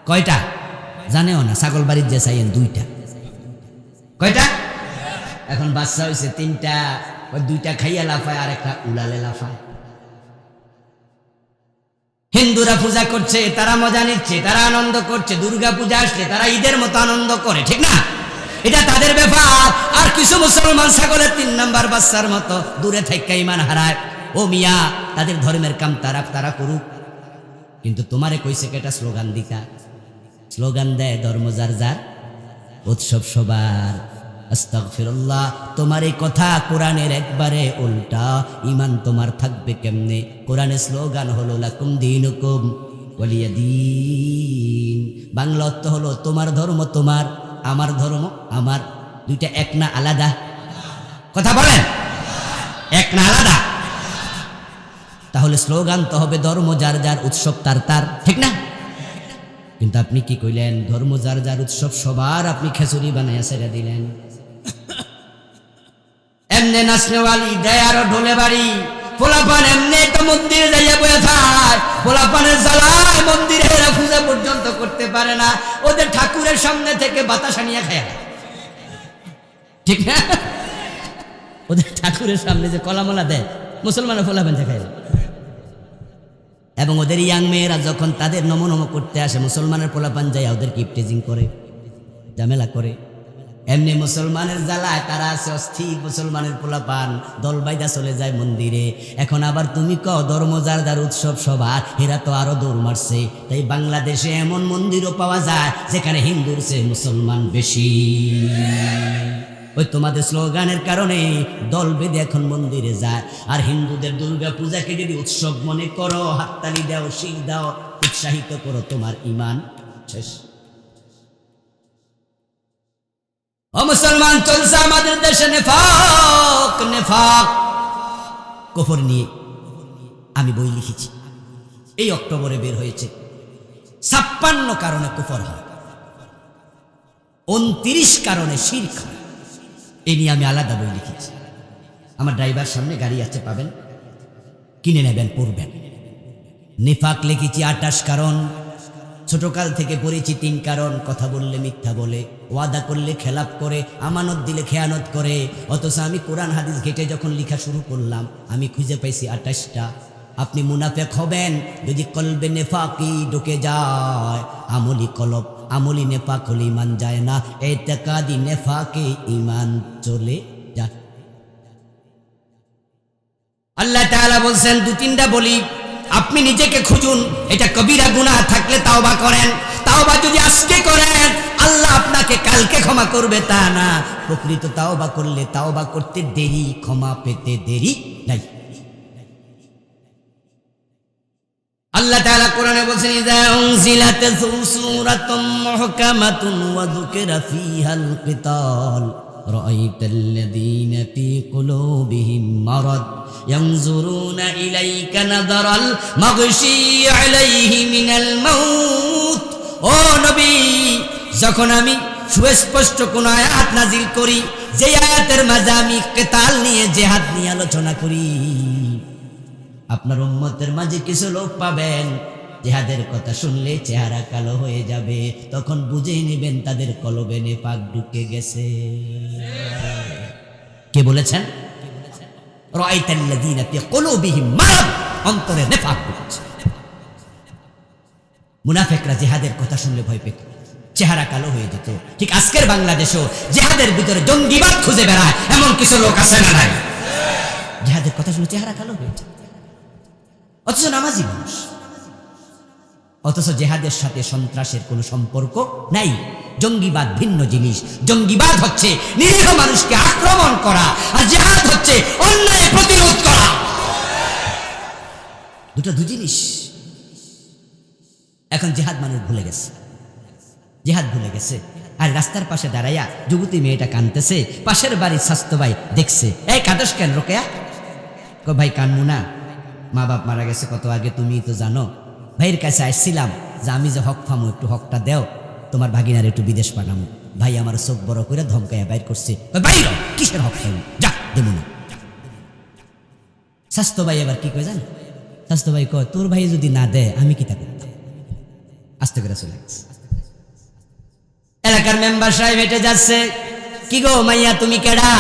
কয়টা জানেও না। ছাগল বাড়ির যে চাইয়েন 2টা। কয়টা? এখন বাচ্চা হয়েছে 3টা। ওই 2টা খাইয়া লাফায়, আর একটা উলালে লাফায়। হিন্দুরা পূজা করছে, তারা মজা নিচ্ছে, তারা আনন্দ করছে। দুর্গা পূজা আসলে তারা ঈদের মতো আনন্দ করে, ঠিক না? এটা তাদের ব্যাপার। আর কিছু মুসলমান ছাগলের 3 নাম্বার বাচ্চার মতো দূরে থেকে ঈমান হারায়। ও মিয়া, তাদের ধর্মের কাম তারা করুক, কিন্তু তোমারে কইছে কেটা স্লোগান দিতা? স্লোগান দেয় ধর্ম যার যার, উৎসব সবার। আস্তাগফিরুল্লাহ, তোমার এই কথা কোরআনের একবারে উল্টা। ঈমান তোমার থাকবে কেমনে? কোরআনের স্লোগান হলো লাকুম দীনুকুম ওয়ালিয়া দীন। বাংলা অর্থ হলো তোমার ধর্ম তোমার, আমার ধর্ম আমার। 2টা এক না আলাদা? কথা বলেন, এক না আলাদা? তাহলে স্লোগান তো হবে ধর্ম যার যার, উৎসব তার তার, ঠিক না? কিন্তু আপনি কি কইলেন? ধর্ম যার যার, উৎসব সবার। আপনি খিচুড়ি বানাইয়া ছেড়ে দিলেন। এমনি নাচনেওয়ালি দেয় আরো ঢোলে বাড়ি। পোলাপান এমনি তো মন্দিরে যাইয়া বয়ে থাক। পোলাপানের জ্বালায় মন্দিরে এরা পূজা পর্যন্ত করতে পারে না। ওদের ঠাকুরের সামনে থেকে বাতাসা নিয়ে খায়, ঠিক না? ওদের ঠাকুরের সামনে যে কলামলা দেয়, মুসলমানের পোলাপান খায়। এবং ওদের ইয়াং মেয়েরা যখন তাদের নম করতে আসে, মুসলমানের পোলাপান যায় ওদের কিপটেজিং করে, ঝামেলা করে। এমনি মুসলমানের জ্বালায় তারা আছে অস্থির, মুসলমানের পোলাপান দল বাইদা চলে যায় মন্দিরে। এখন আবার তুমি কও ধর্ম যার যার উৎসব সবার, এরা তো আরো দৌড় মারছে। তাই বাংলাদেশে এমন মন্দিরও পাওয়া যায় যেখানে হিন্দুর চেয়ে মুসলমান বেশি। ওই তোমাদের স্লোগানের কারণে দল বেঁধে এখন মন্দিরে যায়। আর হিন্দুদের দুর্গা পূজাকে যদি উৎসব মনে করো, হাততালি দাও, শিখ দাও, উৎসাহিত করো, তোমার ঈমান শেষ। ও মুসলমান, চলছে আমাদের দেশে নেফাক নেফাক কুফর নিয়ে। আমি বই লিখেছি, এই অক্টোবরে বের হয়েছে। 56 কারণে কুফর হয়, 29 কারণে শিরক হয়। এই নিয়ে আমি আলাদা বই লিখেছি। আমার ড্রাইভার সামনে গাড়ি আছে, পাবেন, কিনে নেবেন, পড়বেন। নিফাক লিখেছি 28 কারণ। ছোটকাল থেকে পড়েছি 3 কারণ। কথা বললে মিথ্যা বলে, ওয়াদা করলে খেলাপ করে, আমানত দিলে খেয়ানত করে। অথচ আমি কোরআন হাদিস ঘেটে যখন লেখা শুরু করলাম, আমি খুঁজে পাইছি 28টা। আপনি মুনাফিক হবেন যদি কলবে নেফাকি ঢুকে যায়। আমলি কলব, আমলি নেফাক হলে ইমান যায় না, এতেকাদি নেফাকে ইমান চলে যায়। আল্লাহ তাআলা বলছেন 2-3টা বলি, আপনি নিজেকে খুঁজুন। এটা কবিরা গুনাহ থাকলে তাওবা করেন। তাওবা যদি আজকে করেন, আল্লাহ আপনাকে কালকে ক্ষমা করবে তা না। প্রকৃত তাওবা করলে তাওবা করতে দেরি, ক্ষমা পেতে দেরি নাই। আল্লাহ তাআলা কোরআনে বলেন, ইযা উনজিলাত সূরাতুম মুহকামাতুন ওয়া যুকিরা ফীহাল কিতাল রাআইতাল্লাযীনা ফী কুলূবিহিম মারাদ ইয়ানজুরুনা ইলাইকা নাযারাল মাগশী আলাইহি মিনাল মাউত। ও নবী, যখন আমি সুস্পষ্ট কোন আয়াত নাজিল করি, যে আয়াতের মাঝে আমি কিতাল নিয়ে, জিহাদ নিয়ে আলোচনা করি, আপনার উম্মতের মাঝে কিছু লোক পাবেন জিহাদের কথা শুনলে চেহারা কালো হয়ে যাবে। তখন বুঝে নেবেন তাদের কলবে নেফাক ঢুকে গেছে। কে বলেছেন? রাআইতাল্লাযীনা ফী কুলূবিহিম মারাদ, অন্তরে নেফাক ঢুকেছে। মুনাফিকরা জিহাদের কথা শুনলে ভয় পেত, চেহারা কালো হয়ে যেত। ঠিক আজকের বাংলাদেশও জিহাদের ভিতরে জঙ্গিবাদ খুঁজে বেড়ায় এমন কিছু লোক আছে না নাই? জিহাদের কথা শুনে চেহারা কালো হয়ে যায়, অথচ নামাজি মানুষ। অথচ জিহাদের সাথে সন্ত্রাসের কোনো সম্পর্ক নাই। জঙ্গিবাদ ভিন্ন জিনিস। জঙ্গিবাদ হচ্ছে নিরীহ মানুষকে আক্রমণ করা, আর জিহাদ হচ্ছে অন্যায় প্রতিরোধ করা। দুই জিনিস। এখন জিহাদ মানুষ ভুলে গেছে, জিহাদ ভুলে গেছে। আর রাস্তার পাশে দাঁড়াইয়া যুবতী মেয়েটা কাঁদতেছে, পাশের বাড়ির স্বাস্থ্য ভাই দেখছে, এই কাঁদস কেন রোকেয়া? ভাই কানমু না, মা বাপ মারা গেছে কত আগে, তুমি তো জানো। ভাইয়ের কাছে আসছিলাম যে আমি যে হক ফামো, একটু হকটা দেও, তোমার ভাগিনার একটু বিদেশ পাঠামো। ভাই আমার চোখ বড় করে ধমকাইয়া বাইর করছে, বাইর কিসের হক ফামো, যা দেবো না। স্বাস্থ্য ভাই এবার কি কয় জানো? স্বাস্থ্য ভাই কয়, তোর ভাই যদি না দেয় আমি কি তা করতাম। আস্তে করে চলে গেছে। এলাকার মেম্বার সাহেব হেঁটে যাচ্ছে, কি গো মাইয়া তুমি কেডা?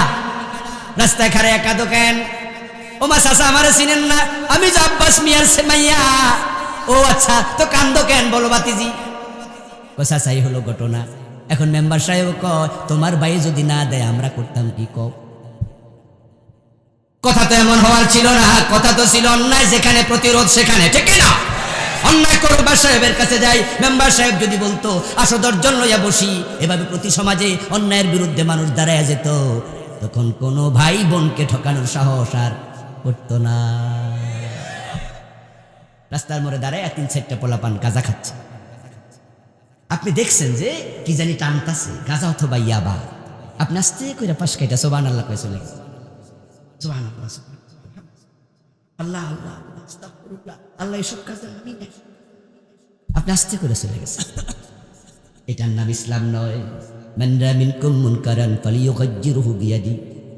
রাস্তায় খাড়াইয়া কাঁদো কেন? ও মা চাচা আমারে চিনেন না, আমি যে আব্বাস মিয়ার মাইয়া। ও আচ্ছা, তো কান্দো কেন বলো বাতিজি? ও চাচা, এই হলো ঘটনা। এখন মেম্বার সাহেব কয়, তোমার ভাই যদি না দেয় আমরা করতাম কি? কথা তো এমন হওয়ার ছিল না। কথা তো ছিল অন্যায় যেখানে প্রতিরোধ সেখানে, ঠিক না? অন্যায় করবার সাহেবের কাছে যাই, মেম্বার সাহেব যদি বলতো আসো 10 জন লইয়া বসি, এভাবে প্রতি সমাজে অন্যায়ের বিরুদ্ধে মানুষ দাঁড়ায় যেত, তখন কোনো ভাই বোনকে ঠকানোর সাহস আর করতো না। রাস্তার মোড়ে দাঁড়ায় 3-4টা পোলাপান গাঁজা খাচ্ছে। আপনি দেখছেন যে কি জানি টানতাছে, গাঁজা অথবা ইয়াবা। আপনি আস্তে করে পাশ কাইটা সুবহানাল্লাহ কয়ে চলে গেছে। সুবহানাল্লাহ, আল্লাহ আল্লাহ আস্তাগফিরুল্লাহ, আল্লাহ এসব কাজে আমি নাই। আপনি আস্তে করে চলে গেছেন। এটার নাম ইসলাম নয়। মান রাআ মিনকুম মুনকারান ফালিয়ুগাইয়িরহু বিয়াদি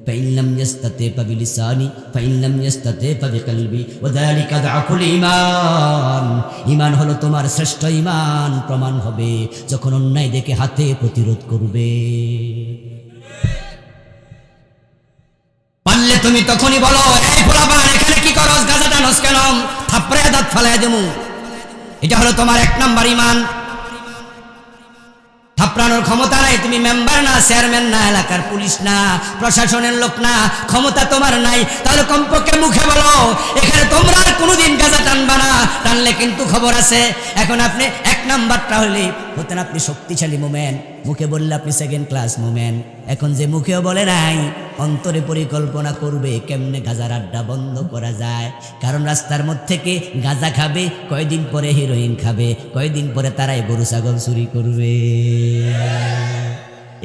ফাইন লাম ইস্তাতি ফাবিলিসানি ফাইন লাম ইস্তাতি ফাবিকলবি ওয়া যালিকা দাআফুল ঈমান। ঈমান হলো তোমার শ্রেষ্ঠ ঈমান প্রমাণ হবে যখন অন্যায় দেখে হাতে প্রতিরোধ করবে। পারলে তুমি তখনই বলো, এই পোলাপান এখানে কি করস? গাঁজা টানস কেন? থাপড়ে দাঁত ফালাইয়া দেবো। এটা হলো তোমার 1 নাম্বার ঈমান। থাপড়ানোর ক্ষমতা নাই, তুমি মেম্বার না, চেয়ারম্যান না, এলাকার পুলিশ না, প্রশাসনের লোক না, ক্ষমতা তোমার নাই, তাহলে কমপক্ষে মুখে বলো এখানে তোমরা আর কোনোদিন গাঁজা টানবা না, টানলে কিন্তু খবর আছে। এখন আপনি এক নাম্বারটা হতেন আপনি শক্তিশালী মোমেন, মুখে বললে আপনি সেকেন্ড ক্লাস মোমেন। এখন যে মুখেও বলে নাই, অন্তরে পরিকল্পনা করবে কেমনে গাঁজার আড্ডা বন্ধ করা যায়। কারণ রাস্তার মধ্যে থেকে গাঁজা খাবে, কয়দিন পরে হিরোইন খাবে, কয়দিন পরে তারাই গরু ছাগল চুরি করবে।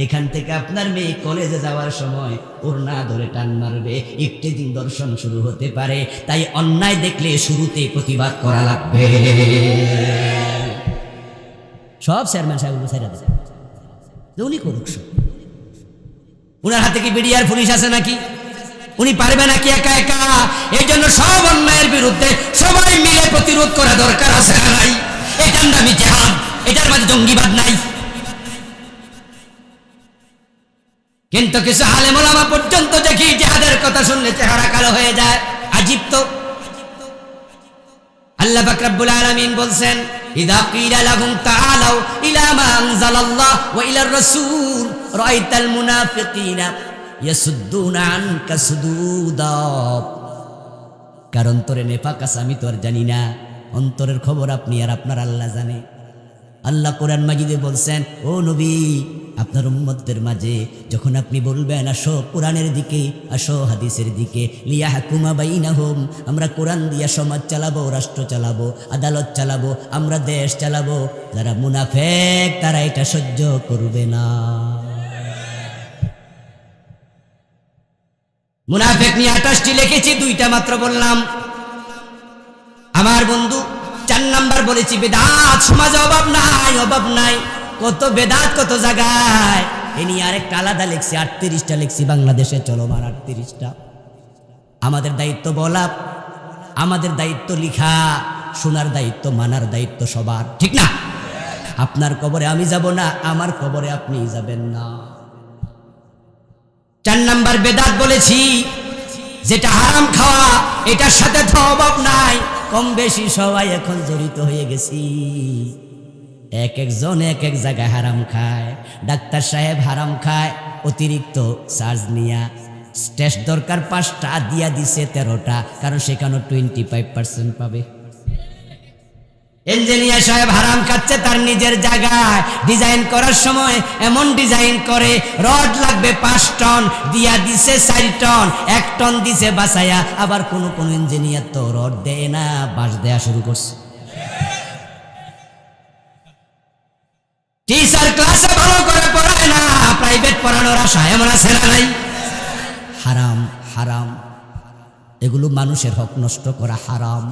এখান থেকে আপনার মেয়ে কলেজে যাওয়ার সময় ওড়না ধরে টান মারবে, একটি দিন দর্শন শুরু হতে পারে। তাই অন্যায় দেখলে শুরুতে প্রতিবাদ করা লাগবে। সব চেয়ারম্যান সাহেব ছেড়ে দেয়, উনি করুক, উনার হাতে কি বিডিআর পুলিশ আছে নাকি? উনি পারবে নাকি একা একা? এই জন্য সব অন্যায়ের বিরুদ্ধে সবাই মিলে প্রতিরোধ করা দরকার আছে না নাই? এটার নামই জিহাদ, এটার মাঝে জঙ্গিবাদ নাই। কিন্তু কিছু আলেম ওলামা পর্যন্ত দেখি জিহাদের কথা শুনলে চেহারা কালো হয়ে যায়। আজীব তো। আল্লাহ পাক রব্বুল আলামিন বলছেন, ইযা কিলা লাহুম তাআলাউ ইলা মা আনজালাল্লাহ ওয়া ইলার রাসূল রাআইতাল মুনাফিকিনা ইয়াসুদ্দুনা আনকা সুদুদা। কারণ অন্তরে নেফাক আছে, আমি তো আর জানি না, অন্তরের খবর আপনি আর আপনার আল্লাহ জানে। আল্লাহ কোরআন মাজিদে বলছেন, ও নবী, আপনার উম্মতদের মাঝে যখন আপনি বলবেন আসো কোরআনের দিকে, আসো হাদিসের দিকে, লিয়াহকুমা বাইনাহুম, আমরা কোরআন দিয়া সমাজ চালাবো, রাষ্ট্র চালাবো, আদালত চালাবো, আমরা দেশ চালাবো, যারা মুনাফিক তারা এটা সহ্য করবে না। মুনাফিক নিয়ে 28টি লিখেছি, 2টা মাত্র বললাম। আমার বন্ধু 4 নাম্বার বলেছি বেদাত। সমাজে অভাব নাই, অভাব নাই, কত বেদাত কত জায়গায়। এ নিয়ে আরেকটা আলাদা লিখছি, 38টা লিখছি বাংলাদেশে চলমান 38টা। আমাদের দায়িত্ব বলা, আমাদের দায়িত্ব লিখা, শোনার দায়িত্ব, মানার দায়িত্ব সবার, ঠিক না? আপনার কবরে আমি যাব না, আমার কবরে আপনি যাবেন না। 4 নাম্বার বেদাত বলেছি, যেটা হারাম খাওয়া, এটার সাথে তো অভাব নাই, কম বেশি সবাই এখন জড়িত হয়ে গেছি। এক একজন এক এক জায়গায় হারাম খায়। ডাক্তার সাহেব হারাম খায়, অতিরিক্ত চার্জ নিয়া, টেস্ট দরকার 5টা, দিয়া দিছে 13টা, কারণ সেখানে 25% পাবে। ইঞ্জিনিয়ার সাহেব হারাম খাচ্ছে তার নিজের জায়গায়, ডিজাইন করার সময় এমন ডিজাইন করে রড লাগবে 5 টন, দিয়া দিছে 4 টন, 1 টন দিছে বাঁচায়া। আবার কোন কোন ইঞ্জিনিয়ার তো রড দেয় না, বাঁশ দেয়া শুরু করছে। টিচার ক্লাসে ভালো করে পড়ায় না, প্রাইভেট পড়ানোর আশা, এমন আছে না নাই? হারাম, হারাম, এগুলো মানুষের হক নষ্ট করা হারাম।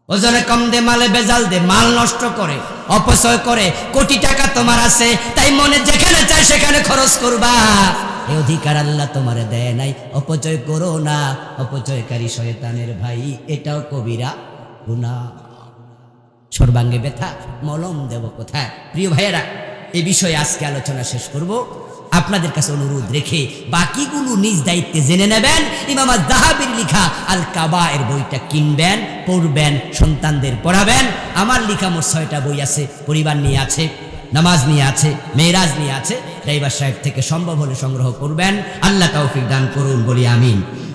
ওজনে কম দে, মালে বেজাল দে, মাল নষ্ট করে, অপচয় করে। কোটি টাকা তোমার আছে, তাই মনে যেখানে চায় সেখানে খরচ করবা, এই অধিকার আল্লাহ তোমারে দেয় নাই। অপচয় করো না, অপচয়কারী শয়তানের ভাই, এটাও কবিরা গুনাহ। সর্বাঙ্গে ব্যথা, মলম দেব কোথায়? প্রিয় ভাইয়েরা, এই বিষয়ে আজকে আলোচনা শেষ করব। আপনাদের কাছে অনুরোধ রেখে বাকিগুলো নিজ দায়িত্বে জেনে নেবেন। ইমাম আয-যাহাবীর লেখা আল কাবায়ের বইটা কিনবেন, পড়বেন, সন্তানদের পড়াবেন। আমার লেখা মোট 6টা বই আছে, পরিবার নিয়ে আছে, নামাজ নিয়ে আছে, মেরাজ নিয়ে আছে। ড্রাইভার সাহেব থেকে সম্ভব হলে সংগ্রহ করবেন। আল্লাহ তৌফিক দান করুন, বলি আমিন।